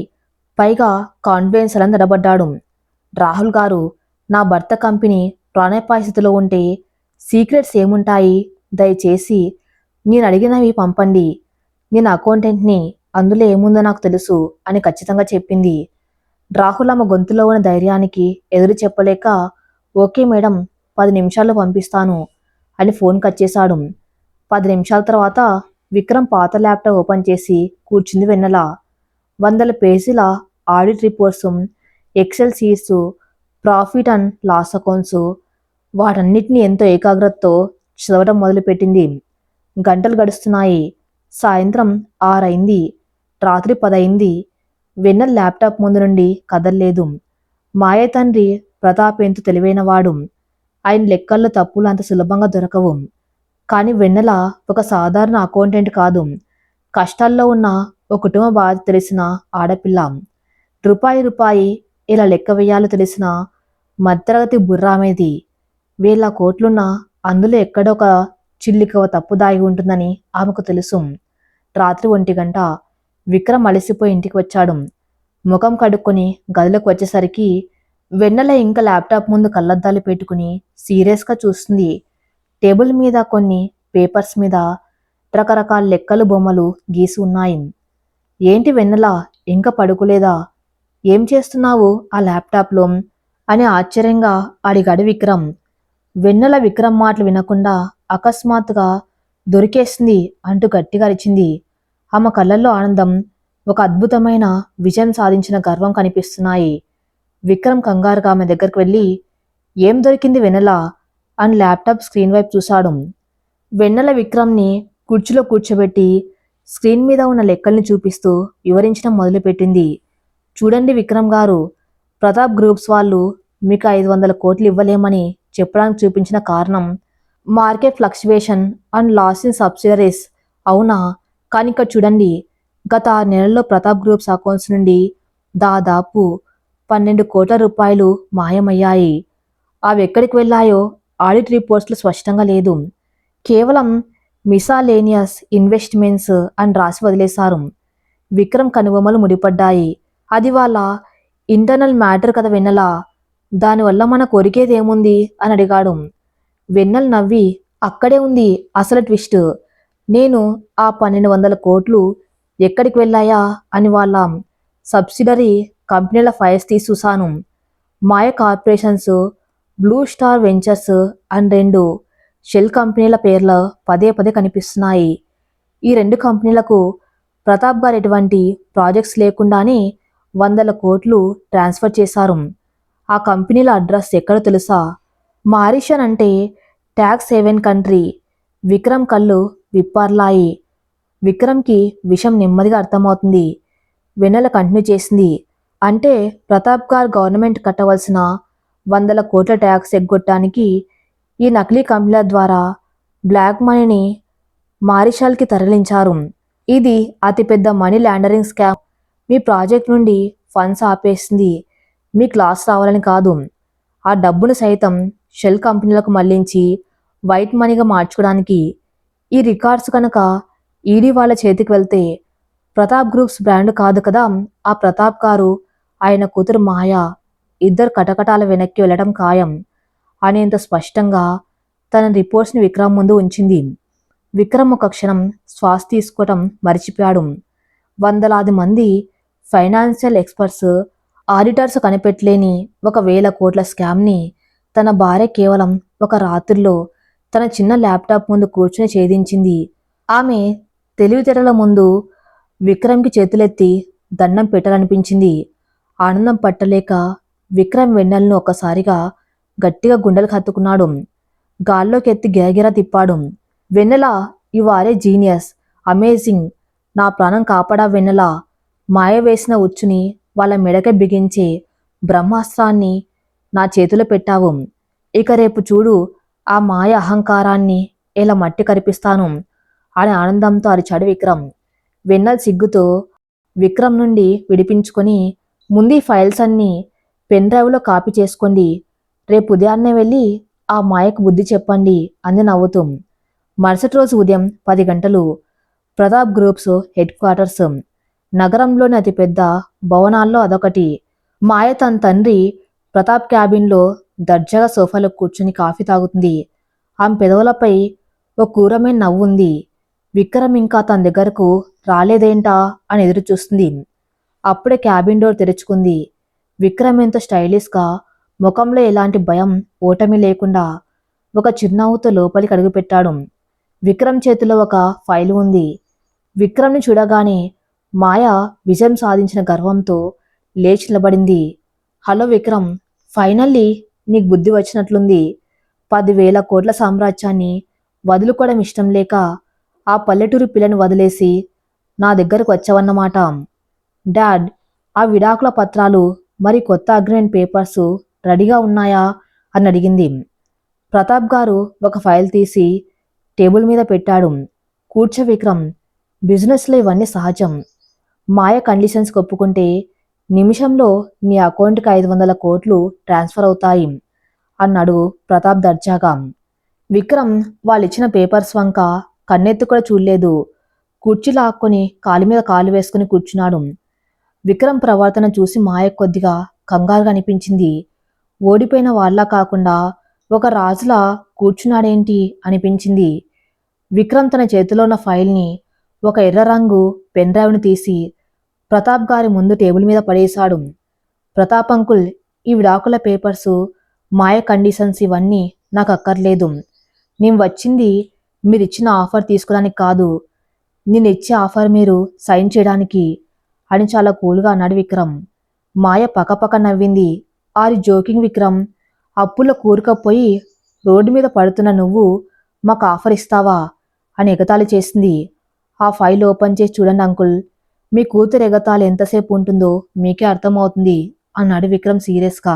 పైగా కాన్ఫిడెన్షియల్ అని తడబడ్డాడు. రాహుల్ గారు, నా భర్త కంపెనీ ప్రాణాపాయ స్థితిలో ఉంటే సీక్రెట్స్ ఏముంటాయి? దయచేసి నేను అడిగినవి పంపండి. నేను అకౌంటెంట్ని, అందులో ఏముందో నాకు తెలుసు అని ఖచ్చితంగా చెప్పింది. రాహుల్ ఆమె గొంతులో ఉన్న ధైర్యానికి ఎదురు చెప్పలేక ఓకే మేడం, 10 నిమిషాల్లో పంపిస్తాను అని ఫోన్ కట్ చేశాడు. 10 నిమిషాల తర్వాత విక్రమ్ పాత ల్యాప్టాప్ ఓపెన్ చేసి కూర్చుంది వెన్నెల. 100 పేజీల audit reports, excel sheets, profit and loss accounts, వాటన్నిటిని ఎంతో ఏకాగ్రతతో చదవడం మొదలుపెట్టింది. గంటలు గడుస్తున్నాయి. సాయంత్రం 6 అయింది. రాత్రి 10 అయింది. వెన్నెల ల్యాప్టాప్ ముందు నుండి కదల్లేదు. మాయ తండ్రి ప్రతాప్ ఎంతో తెలివైనవాడు. ఆయన లెక్కల్లో తప్పులు అంత సులభంగా దొరకవు. కానీ వెన్నెల ఒక సాధారణ అకౌంటెంట్ కాదు. కష్టాల్లో ఉన్న ఒక కుటుంబ బాధ తెలిసిన ఆడపిల్ల. రూపాయి ఇలా లెక్క వేయాలో తెలిసిన మధ్యతరగతి బుర్రామేది. 1000 కోట్లున్నా అందులో ఎక్కడో ఒక చిల్లికవ తప్పు దాగి ఉంటుందని ఆమెకు తెలుసు. రాత్రి 1 గంట. విక్రమ్ అలసిపోయి ఇంటికి వచ్చాడు. ముఖం కడుక్కొని గదిలోకి వచ్చేసరికి వెన్నెల ఇంకా ల్యాప్టాప్ ముందు కళ్ళద్దాలు పెట్టుకుని సీరియస్గా చూస్తుంది. టేబుల్ మీద కొన్ని పేపర్స్ మీద రకరకాల లెక్కలు బొమ్మలు గీసి ఉన్నాయి. ఏంటి వెన్నెల, ఇంకా పడుకోలేదా? ఏం చేస్తున్నావు ఆ ల్యాప్టాప్లో అని ఆశ్చర్యంగా అడిగాడు విక్రమ్. వెన్నెల విక్రమ్ మాటలు వినకుండా అకస్మాత్తుగా దొరికేసింది అంటూ గట్టిగా అరిచింది. ఆమె కళ్ళల్లో ఆనందం, ఒక అద్భుతమైన విజయం సాధించిన గర్వం కనిపిస్తున్నాయి. విక్రమ్ కంగారుగా ఆమె దగ్గరికి వెళ్ళి ఏం దొరికింది వెన్నెల అని ల్యాప్టాప్ స్క్రీన్ వైపు చూశాడు. వెన్నెల విక్రమ్ని కుర్చీలో కూర్చోబెట్టి స్క్రీన్ మీద ఉన్న లెక్కల్ని చూపిస్తూ వివరించడం మొదలుపెట్టింది. చూడండి విక్రమ్ గారు, ప్రతాప్ గ్రూప్స్ వాళ్ళు మీకు 500 కోట్లు ఇవ్వలేమని చెప్పడానికి చూపించిన కారణం market fluctuation and loss in subsidiaries. అవునా? కానీ ఇక్కడ చూడండి, గత 6 నెలల్లో ప్రతాప్ గ్రూప్స్ అకౌంట్స్ నుండి దాదాపు 12 కోట్ల రూపాయలు మాయమయ్యాయి. అవి ఎక్కడికి వెళ్ళాయో ఆడిట్ రిపోర్ట్స్లో స్పష్టంగా లేదు. కేవలం మిసాలేనియస్ ఇన్వెస్ట్మెంట్స్ అని రాసి వదిలేశారు. విక్రమ్ కనుబొమ్మలు ముడిపడ్డాయి. అది వాళ్ళ ఇంటర్నల్ మ్యాటర్ కదా వెన్నెల, దానివల్ల మన కొరికేదేముంది అని అడిగాడు. వెన్నెల నవ్వి అక్కడే ఉంది అసలు ట్విస్ట్. నేను ఆ 1200 కోట్లు ఎక్కడికి వెళ్ళాయా అని వాళ్ళ సబ్సిడరీ కంపెనీల ఫైల్స్ తీసి చూశాను. Maya corporations, blue star ventures and 2 shell కంపెనీల పేర్లు పదే పదే కనిపిస్తున్నాయి. ఈ 2 కంపెనీలకు ప్రతాప్ గారు ఎటువంటి ప్రాజెక్ట్స్ లేకుండానే 100 కోట్లు ట్రాన్స్ఫర్ చేశారు. ఆ కంపెనీల అడ్రస్ ఎక్కడో తెలుసా? మారిషన్ అంటే ట్యాక్స్ హేవెన్ కంట్రీ. విక్రమ్ కళ్ళు విప్పార్లాయి. విక్రమ్కి విషయం నెమ్మదిగా అర్థమవుతుంది. వెన్నెల కంటిన్యూ చేసింది. అంటే ప్రతాప్ గారు గవర్నమెంట్ కట్టవలసిన 100 కోట్ల ట్యాక్స్ ఎగ్గొట్టడానికి ఈ నకిలీ కంపెనీల ద్వారా బ్లాక్ మనీని మారిషల్కి తరలించారు. ఇది అతిపెద్ద మనీ లాండరింగ్ స్కామ్. మీ ప్రాజెక్ట్ నుండి ఫండ్స్ ఆపేసింది మీకు లాస్ రావాలని కాదు, ఆ డబ్బును సైతం షెల్ కంపెనీలకు మళ్లించి వైట్ మనీగా మార్చుకోవడానికి. ఈ రికార్డ్స్ కనుక ఈడీ వాళ్ళ చేతికి వెళ్తే ప్రతాప్ గ్రూప్స్ బ్రాండ్ కాదు కదా, ఆ ప్రతాప్ గారు, ఆయన కూతురు మాయ, ఇద్దరు కటకటాల వెనక్కి వెళ్ళడం ఖాయం అనేంత స్పష్టంగా తన రిపోర్ట్స్ని విక్రమ్ ముందు ఉంచింది. విక్రమ్ ఒక క్షణం శ్వాస తీసుకోవటం మరిచిపోయాడు. వందలాది మంది ఫైనాన్షియల్ ఎక్స్పర్ట్స్, ఆడిటర్స్ కనిపెట్టలేని 1,000 కోట్ల స్కామ్ని తన భార్య కేవలం ఒక రాత్రిలో తన చిన్న ల్యాప్టాప్ ముందు కూర్చుని ఛేదించింది. ఆమె తెలివితేటల ముందు విక్రమ్కి చేతులెత్తి దండం పెట్టాలనిపించింది. ఆనందం పట్టలేక విక్రమ్ వెన్నెలను ఒక్కసారిగా గట్టిగా గుండెలకు హత్తుకున్నాడు. గాల్లోకి ఎత్తి గిరగిరా తిప్పాడు. Vennela, you are a genius, amazing, నా ప్రాణం కాపాడా వెన్నెల. మాయ వేసిన ఉచ్చుని వాళ్ళ మెడకే బిగించే బ్రహ్మాస్త్రాన్ని నా చేతిలో పెట్టావు. ఇక రేపు చూడు ఆ మాయ అహంకారాన్ని ఎలా మట్టి కరిపిస్తాను అని ఆనందంతో అరిచాడు విక్రమ్. వెన్నెల సిగ్గుతో విక్రమ్ నుండి విడిపించుకొని, ముందు ఈ ఫైల్స్ అన్నీ పెన్ డ్రైవ్లో కాపీ చేసుకోండి, రేపు ఉదయాన్నే వెళ్ళి ఆ మాయకు బుద్ధి చెప్పండి అంది నవ్వుతూ. మరుసటి రోజు ఉదయం 10 గంటలు ప్రతాప్ గ్రూప్స్ హెడ్ క్వార్టర్స్. నగరంలోని అతిపెద్ద భవనాల్లో అదొకటి. మాయ తన తండ్రి ప్రతాప్ క్యాబిన్లో దర్జాగా సోఫాలో కూర్చుని కాఫీ తాగుతుంది. ఆమె పెదవులపై ఓ క్రూరమైన నవ్వుంది. విక్రమ్ ఇంకా తన దగ్గరకు రాలేదేంటా అని ఎదురు చూస్తుంది. అప్పుడే క్యాబిన్ డోర్ తెరుచుకుంది. విక్రమ్ ఎంతో స్టైలిష్గా, ముఖంలో ఎలాంటి భయం ఓటమి లేకుండా ఒక చిరునవ్వుతో లోపలికి అడుగుపెట్టాడు. విక్రమ్ చేతిలో ఒక ఫైల్ ఉంది. విక్రమ్ని చూడగానే మాయ విజయం సాధించిన గర్వంతో లేచి నిలబడింది. హలో విక్రమ్, ఫైనల్లీ నీకు బుద్ధి వచ్చినట్లుంది. 10,000 కోట్ల సామ్రాజ్యాన్ని వదులుకోవడం ఇష్టం లేక ఆ పల్లెటూరు పిల్లని వదిలేసి నా దగ్గరకు వచ్చావన్నమాట. డాడ్, ఆ విడాకుల పత్రాలు మరి కొత్త అగ్రిమెంట్ పేపర్స్ రెడీగా ఉన్నాయా అని అడిగింది. ప్రతాప్ గారు ఒక ఫైల్ తీసి టేబుల్ మీద పెట్టాడు. కూర్చో విక్రమ్, బిజినెస్లో ఇవన్నీ సహజం. మాయ కండిషన్స్ ఒప్పుకుంటే నిమిషంలో నీ అకౌంట్కి 500 కోట్లు ట్రాన్స్ఫర్ అవుతాయి అన్నాడు ప్రతాప్ దర్జాగా. విక్రమ్ వాళ్ళిచ్చిన పేపర్స్ వంక కన్నెత్తి కూడా చూడలేదు. కుర్చీ లాక్కొని కాలు మీద కాలు వేసుకుని కూర్చున్నాడు. విక్రమ్ ప్రవర్తన చూసి మాయ కొద్దిగా కంగారుగా అనిపించింది. ఓడిపోయిన వాళ్ళ కాకుండా ఒక రాజులా కూర్చున్నాడేంటి అనిపించింది. విక్రమ్ తన చేతిలో ఉన్న ఫైల్ని, ఒక ఎర్ర రంగు పెన్ డ్రైవ్ని తీసి ప్రతాప్ గారి ముందు టేబుల్ మీద పడేశాడు. ప్రతాప్ అంకుల్, ఈ విడాకుల పేపర్సు, మాయ కండిషన్స్ ఇవన్నీ నాకు అక్కర్లేదు. నేను వచ్చింది మీరిచ్చిన ఆఫర్ తీసుకోవడానికి కాదు, నేను ఇచ్చే ఆఫర్ మీరు సైన్ చేయడానికి అని చాలా కూల్గా అన్నాడు విక్రమ్. మాయ పకపక నవ్వింది. ఆరి జోకింగ్ విక్రమ్, అప్పుల్లో కూరుకపోయి రోడ్డు మీద పడుతున్న నువ్వు మాకు ఆఫర్ ఇస్తావా అని ఎగతాళి చేసింది. ఆ ఫైల్ ఓపెన్ చేసి చూడండి అంకుల్, మీ కూతురు ఎగతాళి ఎంతసేపు ఉంటుందో మీకే అర్థమవుతుంది అన్నాడు విక్రమ్ సీరియస్గా.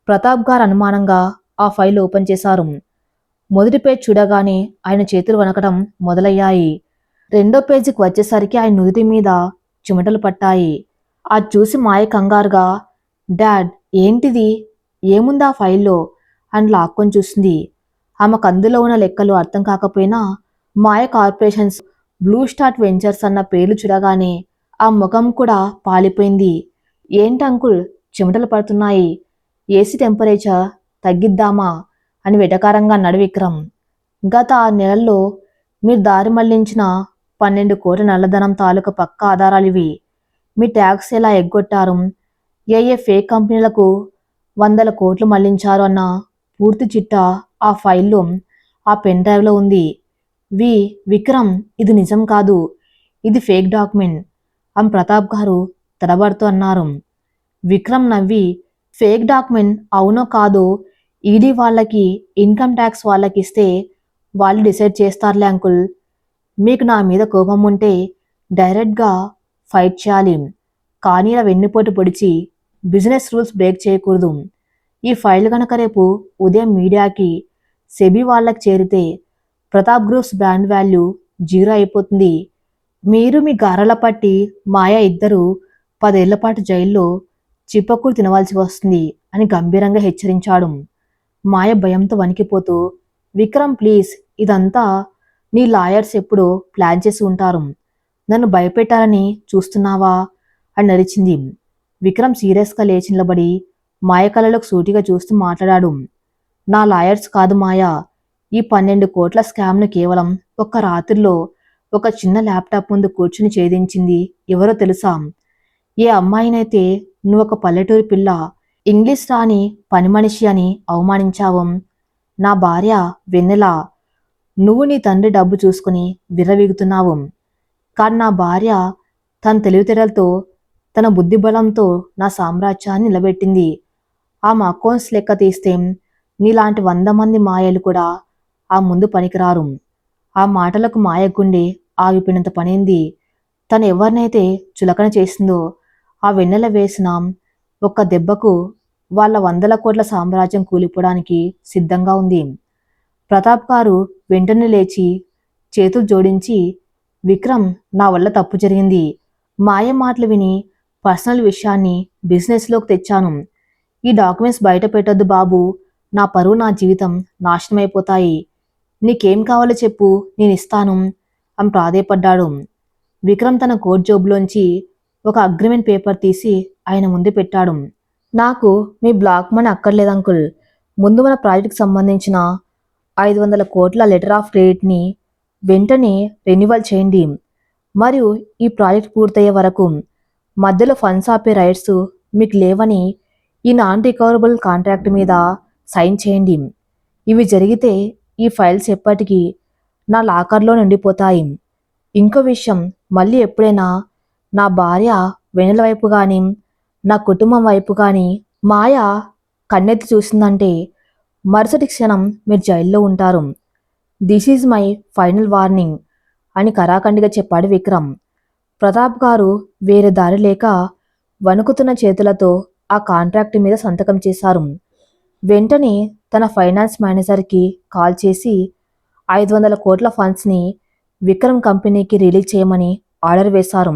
ప్రతాప్ గారు అనుమానంగా ఆ ఫైల్ ఓపెన్ చేశారు. మొదటి పేజ్ చూడగానే ఆయన చేతులు వణకడం మొదలయ్యాయి. రెండో పేజీకి వచ్చేసరికి ఆయన నుదుటి మీద చెమటలు పట్టాయి. అది చూసి మాయ కంగారుగా, డాడ్ ఏంటిది, ఏముందా ఫైల్లో అని లాక్కొని చూసింది. ఆమెకు అందులో ఉన్న లెక్కలు అర్థం కాకపోయినా మాయ కార్పొరేషన్స్, బ్లూ స్టార్ట్ వెంచర్స్ అన్న పేర్లు చూడగానే ఆ ముఖం కూడా పాలిపోయింది. ఏంటి అంకుల్ చెమటలు పడుతున్నాయి, ఏసీ టెంపరేచర్ తగ్గిద్దామా అని వెటకారంగా అన్నాడు విక్రమ్. గత 6 నెలల్లో మీరు దారి మళ్లించిన 12 కోట్ల నల్లధనం తాలూకా పక్కా ఆధారాలివి. మీ ట్యాక్స్ ఎలా ఎగ్గొట్టారు, ఏ ఫేక్ కంపెనీలకు 100 కోట్లు మళ్లించారు అన్న పూర్తి చిట్టా ఆ ఫైల్లో, ఆ పెన్ డ్రైవ్లో ఉంది. విక్రమ్, ఇది నిజం కాదు, ఇది ఫేక్ డాక్యుమెంట్ అని ప్రతాప్ గారు తడబడుతూ అన్నారు. విక్రమ్ నవ్వి, ఫేక్ డాక్యుమెంట్ అవునో కాదో ఈడీ వాళ్ళకి, ఇన్కమ్ ట్యాక్స్ వాళ్ళకి ఇస్తే వాళ్ళు డిసైడ్ చేస్తారులే అంకుల్. మీకు నా మీద కోపం ఉంటే డైరెక్ట్గా ఫైట్ చేయాలి, కానీ ఇలా వెన్నుపోటు పొడిచి బిజినెస్ రూల్స్ బ్రేక్ చేయకూడదు. ఈ ఫైల్ కనుక రేపు ఉదయం మీడియాకి, సెబీ వాళ్ళకి చేరితే ప్రతాప్ గ్రూప్స్ బ్రాండ్ వాల్యూ 0 అయిపోతుంది. మీరు మీ గారల పట్టి మాయ ఇద్దరు 10 ఏళ్ల పాటు జైల్లో చిప్పకూరు తినవలసి వస్తుంది అని గంభీరంగా హెచ్చరించాడు. మాయ భయంతో వణికిపోతూ, విక్రమ్ ప్లీజ్, ఇదంతా నీ లాయర్స్ ఎప్పుడో ప్లాన్ చేసి ఉంటారు, నన్ను భయపెట్టాలని చూస్తున్నావా అని నరిచింది. విక్రమ్ సీరియస్గా లేచి నిలబడి మాయ కళ్ళలోకి సూటిగా చూస్తూ మాట్లాడాడు. నా లాయర్స్ కాదు మాయ, ఈ 12 కోట్ల స్కామ్ను కేవలం ఒక్క రాత్రిలో ఒక చిన్న ల్యాప్టాప్ ముందు కూర్చుని ఛేదించింది ఎవరో తెలుసా? ఏ అమ్మాయినైతే నువ్వొక పల్లెటూరి పిల్ల, ఇంగ్లీష్ రాని పని మనిషి అని అవమానించావో, నా భార్య వెన్నెల. నువ్వు నీ తండ్రి డబ్బు చూసుకుని విర్రవీగుతున్నావు. కానీ నా భార్య తన తెలివితేటలతో, తన బుద్ధిబలంతో నా సామ్రాజ్యాన్ని నిలబెట్టింది. ఆమె అకౌంట్స్ లెక్క తీస్తే నీలాంటి 100 మంది మాయలు కూడా ఆ ముందు పనికిరారు. ఆ మాటలకు మాయ గుండె ఆగిపోయినంత పనైంది. తను ఎవరినైతే చులకన చేసిందో ఆ వెన్నెల వేసిన ఒక్క దెబ్బకు వాళ్ళ 100 కోట్ల సామ్రాజ్యం కూలిపోవడానికి సిద్ధంగా ఉంది. ప్రతాప్ గారు వెంటనే లేచి చేతులు జోడించి, విక్రమ్, నా వల్ల తప్పు జరిగింది. మాయ మాటలు విని పర్సనల్ విషయాన్ని బిజినెస్లోకి తెచ్చాను. ఈ డాక్యుమెంట్స్ బయట పెట్టొద్దు బాబు. నా పరువు, నా జీవితం నాశనమైపోతాయి. నీకేం కావాలో చెప్పు, నేనిస్తాను అని ప్రాధేయపడ్డాడు. విక్రమ్ తన కోట్ జోబులోంచి ఒక అగ్రిమెంట్ పేపర్ తీసి ఆయన ముందు పెట్టాడు. నాకు మీ బ్లాక్ మనీ అక్కర్లేదు అంకుల్. ముందు మన ప్రాజెక్ట్కి సంబంధించిన 500 కోట్ల లెటర్ ఆఫ్ క్రెడిట్ని వెంటనే రెన్యువల్ చేయండి. మరియు ఈ ప్రాజెక్ట్ పూర్తయ్యే వరకు మధ్యలో ఫండ్స్ ఆపే రైట్స్ మీకు లేవని ఈ నాన్ రికవరబుల్ కాంట్రాక్ట్ మీద సైన్ చేయండి. ఇవి జరిగితే ఈ ఫైల్స్ ఎప్పటికీ నా లాకర్లో నిండిపోతాయి. ఇంకో విషయం, మళ్ళీ ఎప్పుడైనా నా భార్య వెన్నెల వైపు కానీ, నా కుటుంబం వైపు కానీ మాయ కన్నెత్తి చూసిందంటే మరుసటి క్షణం మీరు జైల్లో ఉంటారు. This is my final warning అని కరాఖండిగా చెప్పాడు విక్రమ్. ప్రతాప్ గారు వేరే దారి లేక వణుకుతున్న చేతులతో ఆ కాంట్రాక్ట్ మీద సంతకం చేశారు. వెంటనే తన ఫైనాన్స్ మేనేజర్కి కాల్ చేసి 500 కోట్ల ఫండ్స్ని విక్రమ్ కంపెనీకి రిలీజ్ చేయమని ఆర్డర్ వేశారు.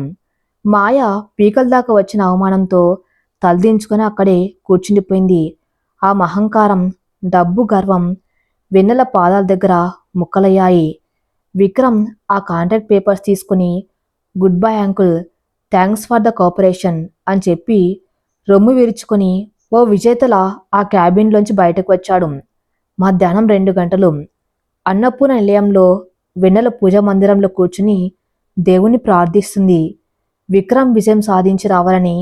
మాయ పీకల దాకా వచ్చిన అవమానంతో తలదించుకొని అక్కడే కూర్చుండిపోయింది. ఆ అహంకారం, డబ్బు, గర్వం వెన్నెల పాదాల దగ్గర ముక్కలయ్యాయి. విక్రమ్ ఆ కాంట్రాక్ట్ పేపర్స్ తీసుకుని, good bye uncle, thanks for the cooperation అని చెప్పి రొమ్ము విరుచుకొని ఓ విజేతలా ఆ క్యాబిన్లోంచి బయటకు వచ్చాడు. మధ్యాహ్నం 2 గంటలు. అన్నపూర్ణ నిలయంలో వెన్నెల పూజా మందిరంలో కూర్చుని దేవుణ్ణి ప్రార్థిస్తుంది. విక్రమ్ విజయం సాధించి రావాలని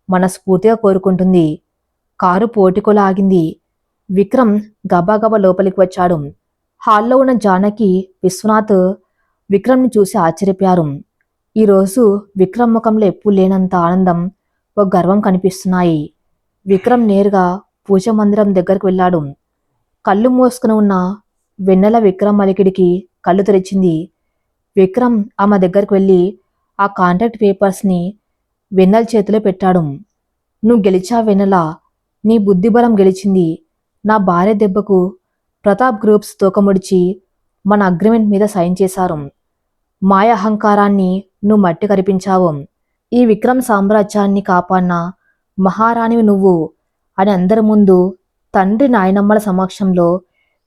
మనస్ఫూర్తిగా కోరుకుంటుంది. కారు పోర్టికోలో ఆగింది. విక్రమ్ గబాగబా లోపలికి వచ్చాడు. హాల్లో ఉన్న జానకి, విశ్వనాథ్ విక్రమ్ని చూసి ఆశ్చర్యపోయారు. ఈరోజు విక్రమ్ ముఖంలో ఎప్పుడు లేనంత ఆనందం, ఒక గర్వం కనిపిస్తున్నాయి. విక్రమ్ నేరుగా పూజా మందిరం దగ్గరకు వెళ్ళాడు. కళ్ళు మూసుకుని ఉన్న వెన్నెల విక్రమ్ అలికిడికి కళ్ళు తెరిచింది. విక్రమ్ ఆమె దగ్గరికి వెళ్ళి ఆ కాంట్రాక్ట్ పేపర్స్ని వెన్నెల చేతిలో పెట్టాడు. నువ్వు గెలిచా వెన్నెల, నీ బుద్ధిబలం గెలిచింది. నా భార్య దెబ్బకు ప్రతాప్ గ్రూప్స్ తోకముడిచి మన అగ్రిమెంట్ మీద సైన్ చేశారు. మాయ అహంకారాన్ని నువ్వు మట్టి కరిపించావు. ఈ విక్రమ్ సామ్రాజ్యాన్ని కాపాడిన మహారాణివి నువ్వు అని అందరి ముందు తండ్రి, నాయనమ్మల సమక్షంలో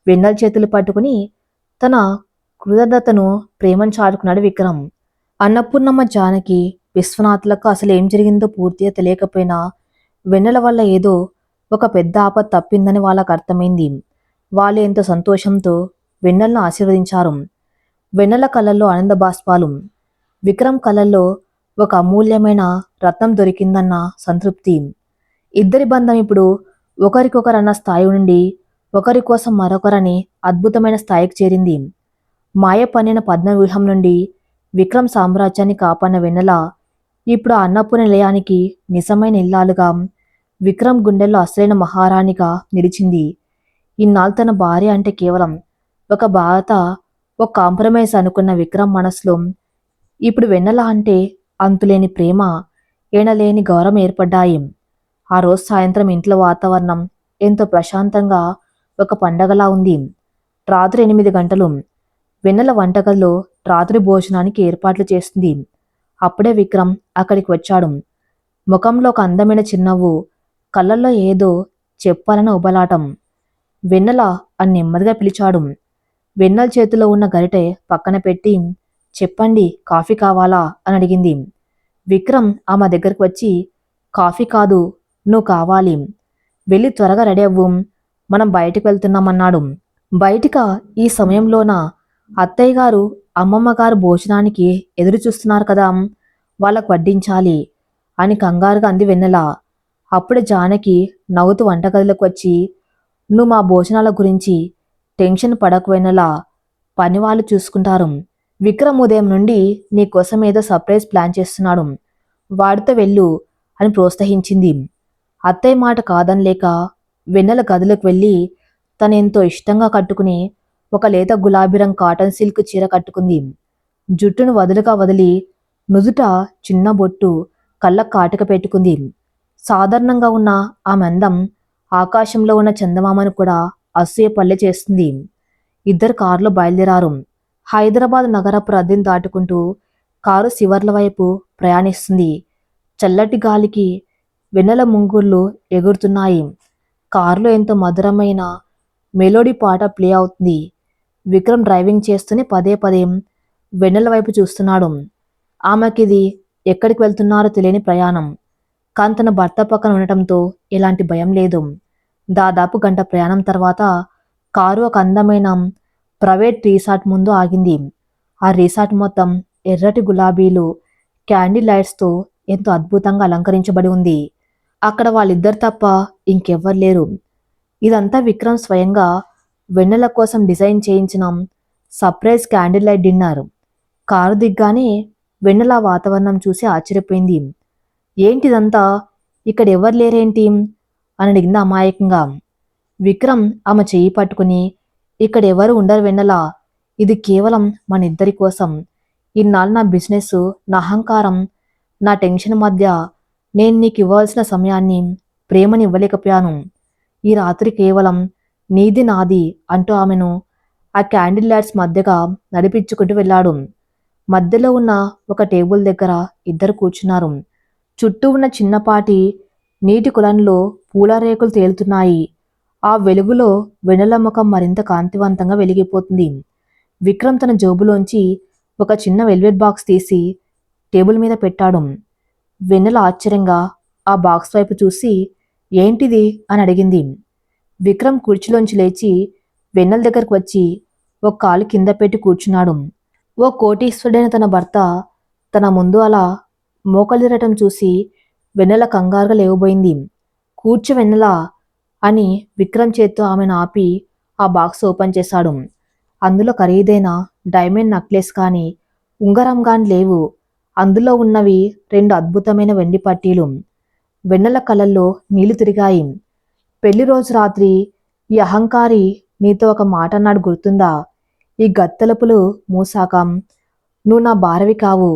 వెన్నెల చేతులు పట్టుకుని తన కృతజ్ఞతను, ప్రేమను చాటుకున్నాడు విక్రమ్. అన్నపూర్ణమ్మ, జానకి, విశ్వనాథ్లకు అసలు ఏం జరిగిందో పూర్తిగా తెలియకపోయినా వెన్నెల వల్ల ఏదో ఒక పెద్ద ఆపద తప్పిందని వాళ్ళకు అర్థమైంది. వాళ్ళు ఎంతో సంతోషంతో వెన్నెలను ఆశీర్వదించారు. వెన్నెల కళ్ళల్లో ఆనంద బాష్పాలు, విక్రమ్ కళ్ళల్లో ఒక అమూల్యమైన రత్నం దొరికిందన్న సంతృప్తి. ఇద్దరి బంధం ఇప్పుడు ఒకరికొకరన్న స్థాయి నుండి ఒకరి కోసం మరొకరని అద్భుతమైన స్థాయికి చేరింది. మాయ పన్నిన పద్మవ్యూహం నుండి విక్రమ్ సామ్రాజ్యాన్ని కాపాడిన వెన్నెల ఇప్పుడు ఆ అన్నపూర్ణ నిలయానికి నిజమైన ఇల్లాలుగా, విక్రమ్ గుండెల్లో అసలైన మహారాణిగా నిలిచింది. ఇన్నాళ్ళు తన భార్య అంటే కేవలం ఒక బాధ, ఒక కాంప్రమైజ్ అనుకున్న విక్రమ్ మనసులో ఇప్పుడు వెన్నెల అంటే అంతులేని ప్రేమ, ఏనలేని గౌరవం ఏర్పడ్డాయి. ఆ రోజు సాయంత్రం ఇంట్లో వాతావరణం ఎంతో ప్రశాంతంగా ఒక పండగలా ఉంది. రాత్రి 8 గంటలు. వెన్నెల వంటగదిలో రాత్రి భోజనానికి ఏర్పాట్లు చేస్తుంది. అప్పుడే విక్రమ్ అక్కడికి వచ్చాడు. ముఖంలో ఒక అందమైన చిరునవ్వు, కళ్ళల్లో ఏదో చెప్పాలని ఉబలాటం. వెన్నెల అని నెమ్మదిగా పిలిచాడు. వెన్నెల చేతిలో ఉన్న గరిటె పక్కన పెట్టి, చెప్పండి, కాఫీ కావాలా అని అడిగింది. విక్రమ్ ఆమె దగ్గరకు వచ్చి, కాఫీ కాదు, నువ్వు కావాలి. వెళ్ళి త్వరగా రెడీ అవ్వు, మనం బయటికి వెళ్తున్నామన్నాడు. బయటిక ఈ సమయంలోన అత్తయ్య గారు అమ్మమ్మ గారు భోజనానికి ఎదురు చూస్తున్నారు కదా, వాళ్ళకు వడ్డించాలి అని కంగారుగా అంది వెన్నెల. అప్పుడే జానకి నవ్వుతూ వంటగదిలోకి వచ్చి, నువ్వు మా భోజనాల గురించి టెన్షన్ పడకు వెన్నెల, పని వాళ్ళు చూసుకుంటారు. విక్రమ్ ఉదయం నుండి నీకోసం ఏదో సర్ప్రైజ్ ప్లాన్ చేస్తున్నాడు, వాడితో వెళ్ళు అని ప్రోత్సహించింది. అత్తయ్య మాట కాదనిలేక వెన్నెల గదిలోకి వెళ్ళి తనెంతో ఇష్టంగా కట్టుకుని ఒక లేత గులాబీ రంగు కాటన్ సిల్క్ చీర కట్టుకుంది. జుట్టును వదులుగా వదిలి నుదుట చిన్న బొట్టు, కళ్ళకు కాటుక పెట్టుకుంది. సాధారణంగా ఉన్న ఆమె అందం ఆకాశంలో ఉన్న చందమామను కూడా అసూయ పల్లె చేస్తుంది. ఇద్దరు కారులో బయలుదేరారు. హైదరాబాద్ నగరపు రద్దీని దాటుకుంటూ కారు శివర్ల వైపు ప్రయాణిస్తుంది. చల్లటి గాలికి వెన్నెల ముంగుర్లు ఎగురుతున్నాయి. కారులో ఎంతో మధురమైన మెలోడీ పాట ప్లే అవుతుంది. విక్రమ్ డ్రైవింగ్ చేస్తూనే పదే పదే వెన్నెల వైపు చూస్తున్నాడు. ఆమెకిది ఎక్కడికి వెళ్తున్నారో తెలియని ప్రయాణం. కానీ తన భర్త పక్కన ఉండటంతో ఎలాంటి భయం లేదు. దాదాపు గంట ప్రయాణం తర్వాత కారు ఒక అందమైన ప్రైవేట్ రిసార్ట్ ముందు ఆగింది. ఆ రిసార్ట్ మొత్తం ఎర్రటి గులాబీలు, క్యాండిల్ లైట్స్తో ఎంతో అద్భుతంగా అలంకరించబడి ఉంది. అక్కడ వాళ్ళిద్దరు తప్ప ఇంకెవ్వరు లేరు. ఇదంతా విక్రమ్ స్వయంగా వెన్నెల కోసం డిజైన్ చేయించిన surprise candle light dinner. Car దిగ్గానే వెన్నెల వాతావరణం చూసి ఆశ్చర్యపోయింది. ఏంటిదంతా, ఇక్కడ ఎవరు లేరేంటి అని అడిగింది అమాయకంగా. విక్రమ్ ఆమె చెయ్యి పట్టుకుని, ఇక్కడ ఎవరు ఉండరు వెన్నెల, ఇది కేవలం మన ఇద్దరి కోసం. ఇన్నాళ్ళు నా బిజినెస్, నా అహంకారం, నా టెన్షన్ మధ్య నేను నీకు ఇవ్వాల్సిన సమయాన్ని, ప్రేమని ఇవ్వలేకపోయాను. ఈ రాత్రి కేవలం నీది నాది అంటూ ఆమెను ఆ క్యాండిల్ లైట్స్ మధ్యగా నడిపించుకుంటూ వెళ్ళాడు. మధ్యలో ఉన్న ఒక టేబుల్ దగ్గర ఇద్దరు కూర్చున్నారు. చుట్టూ ఉన్న చిన్నపాటి నీటి కులంలో పూల రేకులు తేలుతున్నాయి. ఆ వెలుగులో వెన్నెల ముఖం మరింత కాంతివంతంగా వెలిగిపోతుంది. విక్రమ్ తన జోబులోంచి ఒక చిన్న వెల్వెట్ బాక్స్ తీసి టేబుల్ మీద పెట్టాడు. వెన్నెల ఆశ్చర్యంగా ఆ బాక్స్ వైపు చూసి, ఏంటిది అని అడిగింది. విక్రమ్ కుర్చీలోంచి లేచి వెన్నెల దగ్గరకు వచ్చి ఒక కాలు కింద పెట్టి కూర్చున్నాడు. ఓ కోటీశ్వరుడైన తన భర్త తన ముందు అలా మోకలిరటం చూసి వెన్నెల కంగారుగా లేవబోయింది. కూర్చో వెన్నెల అని విక్రమ్ చేత్తో ఆమెను ఆపి ఆ బాక్స్ ఓపెన్ చేశాడు. అందులో ఖరీదైన డైమండ్ నెక్లెస్ కానీ, ఉంగరం కానీ లేవు. అందులో ఉన్నవి 2 అద్భుతమైన వెండి పట్టీలు. వెన్నెల కళ్ళల్లో నీళ్లు తిరిగాయి. పెళ్లి రోజు రాత్రి ఈ అహంకారి నీతో ఒక మాట అన్నాడు గుర్తుందా? ఈ గత్తెలపులు మూసాక నువ్వు నా భార్యవి కావు,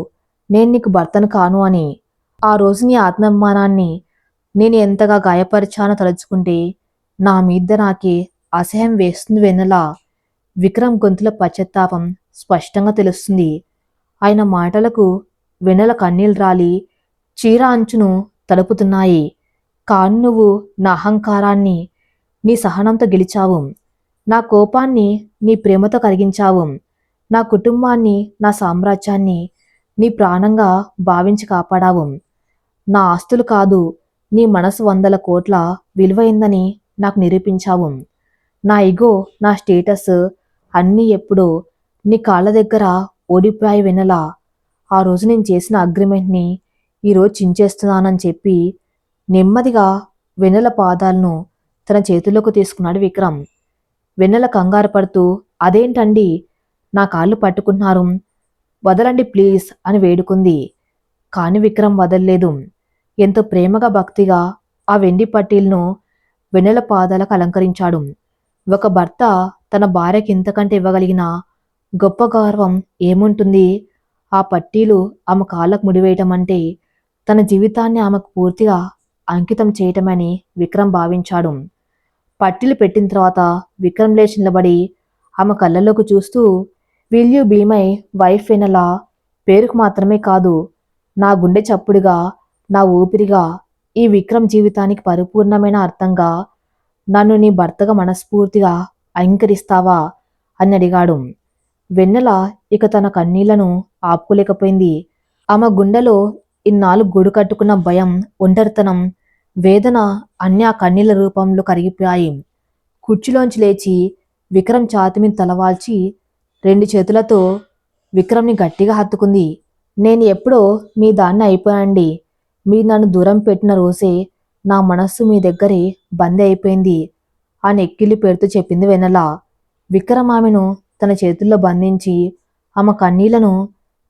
నేను నీకు భర్తను కాను అని. ఆ రోజు నీ ఆత్మాభిమానాన్ని నేను ఎంతగా గాయపరిచానో తలుచుకుంటే నా మీద నాకే అసహ్యం వేస్తుంది వెన్నెల. విక్రమ్ గొంతులో పశ్చాత్తాపం స్పష్టంగా తెలుస్తుంది. ఆయన మాటలకు వెన్నెల కన్నీళ్ళు రాలి చీర అంచును తలుపుతున్నాయి. కాను నువ్వు నా అహంకారాన్ని నీ సహనంతో గెలిచావు. నా కోపాన్ని నీ ప్రేమతో కరిగించావు. నా కుటుంబాన్ని, నా సామ్రాజ్యాన్ని నీ ప్రాణంగా భావించి కాపాడావు. నా ఆస్తులు కాదు, నీ మనసు 100 కోట్ల విలువైందని నాకు నిరూపించావు. నా ఇగో, నా స్టేటస్ అన్నీ ఎప్పుడో నీ కాళ్ళ దగ్గర ఓడిపోయాయి వెన్నెల. ఆ రోజు నేను చేసిన అగ్రిమెంట్ని ఈరోజు చించేస్తున్నానని చెప్పి నెమ్మదిగా వెన్నెల పాదాలను తన చేతుల్లోకి తీసుకున్నాడు విక్రమ్. వెన్నెల కంగారు పడుతూ, అదేంటండి, నా కాళ్ళు పట్టుకుంటున్నారు, వదలండి ప్లీజ్ అని వేడుకుంది. కాని విక్రమ్ వదల్లేదు. ఎంతో ప్రేమగా భక్తిగా ఆ వెండి పట్టీలను వెన్నెల పాదాలకు అలంకరించాడు. ఒక భర్త తన భార్యకి ఇంతకంటే ఇవ్వగలిగిన గొప్ప గౌరవం ఏముంటుంది? ఆ పట్టీలు ఆమె కాళ్ళకు ముడివేయటం అంటే తన జీవితాన్ని ఆమెకు పూర్తిగా అంకితం చేయటమని విక్రమ్ భావించాడు. పట్టీలు పెట్టిన తర్వాత విక్రమ్ లేచి నిలబడి ఆమె కళ్ళలోకి చూస్తూ, will you be my wife Vennela? పేరుకు మాత్రమే కాదు, నా గుండె చప్పుడుగా, నా ఊపిరిగా, ఈ విక్రమ్ జీవితానికి పరిపూర్ణమైన అర్థంగా నన్ను నీ భర్తగా మనస్ఫూర్తిగా అంగీకరిస్తావా అని అడిగాడు. వెన్నెల ఇక తన కన్నీళ్లను ఆపుకోలేకపోయింది. ఆమె గుండెలో ఇన్నాళ్ళు గూడు కట్టుకున్న భయం, ఒంటరితనం, వేదన అన్నీ ఆ కన్నీళ్ల రూపంలో కరిగిపోయాయి. కుర్చీలోంచి లేచి విక్రమ్ ఛాతి మీద తలవాల్చి 2 చేతులతో విక్రమ్ని గట్టిగా హత్తుకుంది. నేను ఎప్పుడో మీ దాన్ని అయిపోయానండి. మీరు నన్ను దూరం పెట్టిన రోజే నా మనస్సు మీ దగ్గరే బందీ అయిపోయింది అని ఎక్కిలి పెడుతూ చెప్పింది వెన్నెల. విక్రమ్ ఆమెను తన చేతుల్లో బంధించి ఆమె కన్నీళ్లను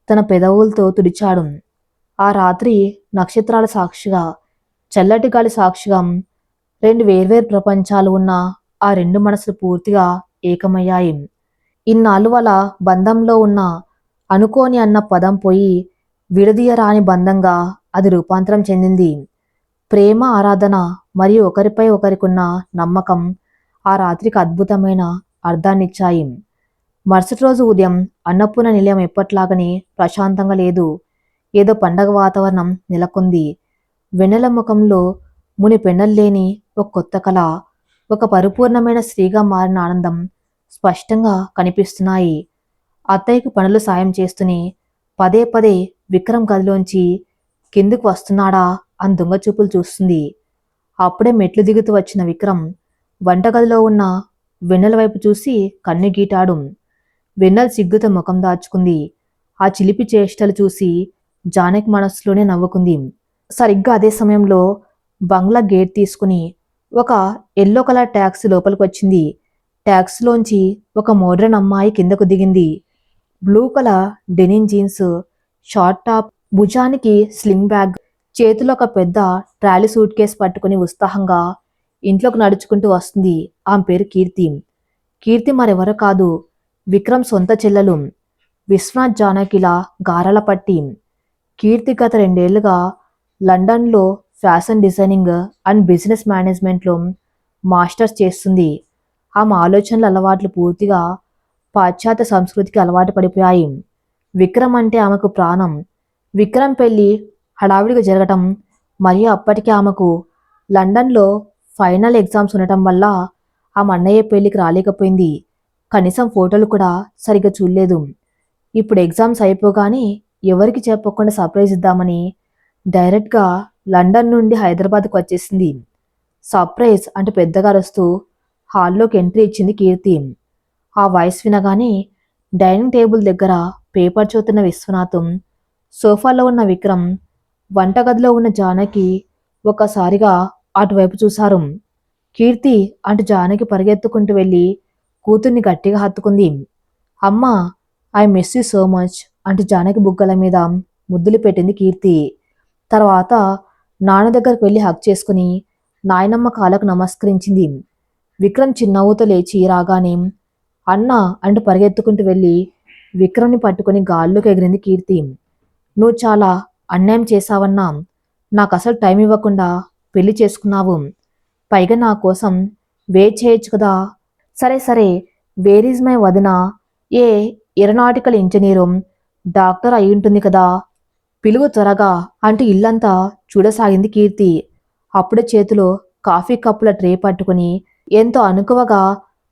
తన పెదవులతో తుడిచాడు. ఆ రాత్రి నక్షత్రాల సాక్షిగా, చల్లటి గాలి సాక్షిగా 2 వేర్వేరు ప్రపంచాలు ఉన్న ఆ 2 మనసులు పూర్తిగా ఏకమయ్యాయి. ఇన్నాళ్ళు వాళ్ళ బంధంలో ఉన్న అనుకోని అన్న పదం పోయి విడదీయరాని బంధంగా అది రూపాంతరం చెందింది. ప్రేమ, ఆరాధన మరియు ఒకరిపై ఒకరికున్న నమ్మకం ఆ రాత్రికి అద్భుతమైన అర్థాన్నిచ్చాయి. మరుసటి రోజు ఉదయం అన్నపూర్ణ నిలయం ఎప్పట్లాగనే ప్రశాంతంగా లేదు. ఏదో పండగ వాతావరణం నెలకొంది. వెన్నెల ముఖంలో మునిపెన్నల్లేని ఒక కొత్త కళ, ఒక పరిపూర్ణమైన స్త్రీగా మారిన ఆనందం స్పష్టంగా కనిపిస్తున్నాయి. అత్తయ్యకు పనులు సాయం చేస్తూనే పదే పదే విక్రమ్ గదిలోంచి కిందకు వస్తున్నాడా అని దొంగచూపులు చూస్తుంది. అప్పుడే మెట్లు దిగుతూ వచ్చిన విక్రమ్ వంటగదిలో ఉన్న వెన్నెల వైపు చూసి కన్ను గీటాడు. వెన్నెల సిగ్గుతో ముఖం దాచుకుంది. ఆ చిలిపి చేష్టలు చూసి జానకి మనస్సులోనే నవ్వుకుంది. సరిగ్గా అదే సమయంలో బంగ్లా గేట్ తీసుకుని ఒక ఎల్లో కలర్ ట్యాక్సీ లోపలికి వచ్చింది. ట్యాక్సీలోంచి ఒక మోడ్రన్ అమ్మాయి కిందకు దిగింది. Blue colour denim jeans, short top, భుజానికి స్లింగ్ బ్యాగ్, చేతిలో ఒక పెద్ద ట్రాలీ సూట్ కేసు పట్టుకుని ఉత్సాహంగా ఇంట్లోకి నడుచుకుంటూ వస్తుంది. ఆమె పేరు కీర్తి. కీర్తి మరెవరో కాదు, విక్రమ్ సొంత చెల్లెలు విశ్వనాథ్ జానకిల గారాల పట్టి. కీర్తి గత 2 ఏళ్లుగా లండన్లో ఫ్యాషన్ డిజైనింగ్ అండ్ బిజినెస్ మేనేజ్మెంట్లో మాస్టర్స్ చేస్తుంది. ఆమె ఆలోచనల అలవాట్లు పూర్తిగా పాశ్చాత్య సంస్కృతికి అలవాటు పడిపోయాయి. విక్రమ్ అంటే ఆమెకు ప్రాణం. విక్రమ్ పెళ్లి హడావిడిగా జరగటం మరియు అప్పటికే ఆమెకు లండన్లో ఫైనల్ ఎగ్జామ్స్ ఉండటం వల్ల ఆమె అన్నయ్య పెళ్లికి రాలేకపోయింది. కనీసం ఫోటోలు కూడా సరిగ్గా చూడలేదు. ఇప్పుడు ఎగ్జామ్స్ అయిపోగానే ఎవరికి చెప్పకుండా సర్ప్రైజ్ ఇద్దామని డైరెక్ట్గా లండన్ నుండి హైదరాబాద్కు వచ్చేసింది. సర్ప్రైజ్ అంటే పెద్దగా అరుస్తూ హాల్లోకి ఎంట్రీ ఇచ్చింది కీర్తి. ఆ వాయిస్ వినగానే డైనింగ్ టేబుల్ దగ్గర పేపర్ చూస్తున్న విశ్వనాథం, సోఫాలో ఉన్న విక్రమ్, వంటగదిలో ఉన్న జానకి ఒక్కసారిగా అటువైపు చూశారు. కీర్తి అంటూ జానకి పరిగెత్తుకుంటూ వెళ్ళి కూతుర్ని గట్టిగా హత్తుకుంది. అమ్మా, I miss you so much అంటూ జానకి బుగ్గల మీద ముద్దులు పెట్టింది కీర్తి. తర్వాత నాన్న దగ్గరకు వెళ్ళి హగ్ చేసుకుని నాయనమ్మ కాళ్ళకు నమస్కరించింది. విక్రమ్ చిన్నవ్వుతో లేచి రాగానే అన్న అంటూ పరిగెత్తుకుంటూ వెళ్ళి విక్రమ్ని పట్టుకుని గాల్లోకి ఎగిరింది కీర్తి. నువ్వు చాలా అన్యాయం చేశావన్నా. నాకు అసలు టైం ఇవ్వకుండా పెళ్లి చేసుకున్నావు. పైగా నా కోసం వెయిట్ చేయొచ్చు కదా. సరే సరే, వేర్ ఈజ్ మై వదిన? ఏ ఏరోనాటికల్ ఇంజనీరు, డాక్టర్ అయి ఉంటుంది కదా, పిలువు త్వరగా అంటూ ఇల్లంతా చూడసాగింది కీర్తి. అప్పుడే చేతిలో కాఫీ కప్పుల ట్రే పట్టుకుని ఎంతో అనుకువగా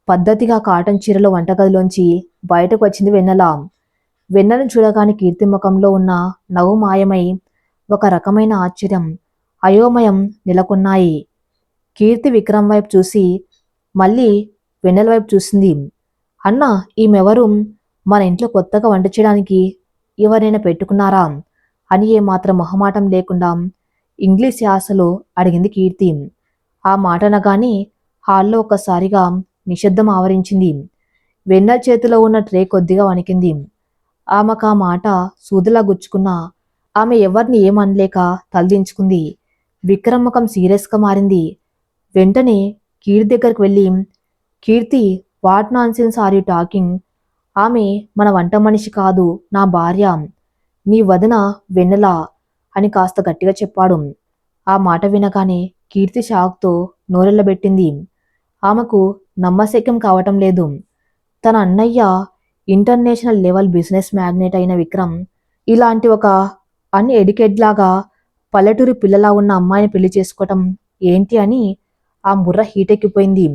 పద్ధతిగా కాటన్ చీరలో వంటగదిలోంచి బయటకు వచ్చింది వెన్నెల. వెన్నెలను చూడగానే కీర్తి ముఖంలో ఉన్న నవ్వు మాయమై ఒక రకమైన ఆశ్చర్యం, అయోమయం నెలకొన్నాయి. కీర్తి విక్రమ్ వైపు చూసి మళ్ళీ వెన్నెల వైపు చూసింది. అన్నా, ఈమెవరు? మన ఇంట్లో కొత్తగా వంట చేయడానికి ఎవరైనా పెట్టుకున్నారా అని ఏమాత్రం మొహమాటం లేకుండా ఇంగ్లీష్ యాసలో అడిగింది కీర్తి. ఆ మాట అనగానే హాల్లో ఒక్కసారిగా నిశ్శబ్దం ఆవరించింది. వెన్నెల చేతిలో ఉన్న ట్రే కొద్దిగా వణికింది. ఆమెకు ఆ మాట సూదిలా గుచ్చుకున్నా ఆమె ఎవరిని ఏమనలేక తలదించుకుంది. విక్రమ్ ముఖం సీరియస్గా మారింది. వెంటనే కీర్తి దగ్గరికి వెళ్ళి, Keerthi, what nonsense are you talking? ఆమె మన వంట మనిషి కాదు, నా భార్య, నీ వదిన వెన్నెల అని కాస్త గట్టిగా చెప్పాడు. ఆ మాట వినగానే కీర్తి షాక్తో నోరెళ్లబెట్టింది. ఆమెకు నమ్మశక్యం కావటం లేదు. తన అన్నయ్య ఇంటర్నేషనల్ లెవెల్ బిజినెస్ మ్యాగ్నెట్ అయిన విక్రమ్ ఇలాంటి ఒక అన్ఎడ్యుకేటెడ్ లాగా పల్లెటూరి పిల్లలా ఉన్న అమ్మాయిని పెళ్లి చేసుకోవటం ఏంటి అని ఆ బుర్ర హీటెక్కిపోయింది.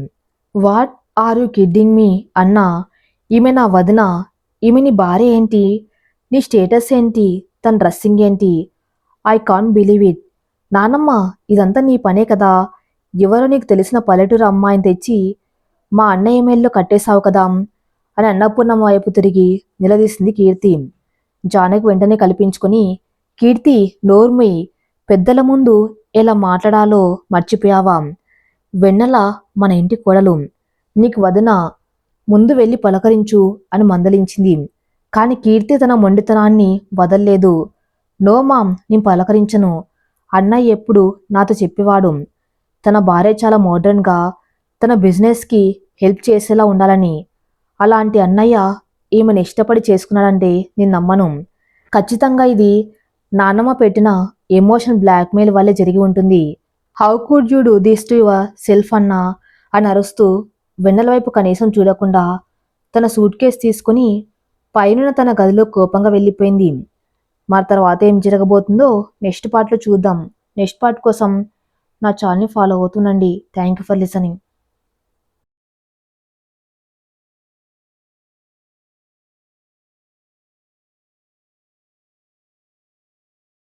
What are you kidding me అన్నా? ఈమె నా వదిన. ఈమె నీ భార్య ఏంటి? నీ స్టేటస్ ఏంటి? తన డ్రెస్సింగ్ ఏంటి? I can't believe it. నానమ్మ, ఇదంతా నీ పనే కదా. ఎవరో నీకు తెలిసిన పల్లెటూరు అమ్మాయిని తెచ్చి మా అన్న ఈమెయిల్లో కట్టేశావు కదా అని అన్నపూర్ణమ్మ వైపు తిరిగి నిలదీసింది కీర్తి. జానకి వెంటనే కల్పించుకొని, కీర్తి నోర్మి, పెద్దల ముందు ఎలా మాట్లాడాలో మర్చిపోయావా? వెన్నెల మన ఇంటి కోడలు, నీకు వదిన, ముందు వెళ్ళి పలకరించు అని మందలించింది. కాని కీర్తి తన మొండితనాన్ని వదల్లేదు. నో మామ్, నేను పలకరించను. అన్నయ్య ఎప్పుడు నాతో చెప్పేవాడు తన భార్య చాలా మోడర్న్గా తన బిజినెస్కి హెల్ప్ చేసేలా ఉండాలని. అలాంటి అన్నయ్య ఈమెను ఇష్టపడి చేసుకున్నాడంటే నేను నమ్మను. ఖచ్చితంగా ఇది నాన్నమ్మ పెట్టిన ఎమోషన్ బ్లాక్మెయిల్ వల్లే జరిగి ఉంటుంది. How could you do this to your self అన్నా అని అరుస్తూ వెన్నెల వైపు కనీసం చూడకుండా తన సూట్ కేస్ తీసుకుని పైన తన గదిలో కోపంగా వెళ్ళిపోయింది. మరి తర్వాత ఏం జరగబోతుందో నెక్స్ట్ పార్ట్లో చూద్దాం. నెక్స్ట్ పార్ట్ కోసం నా ఛానల్ని ఫాలో అవుతుండండి. Thank you for listening.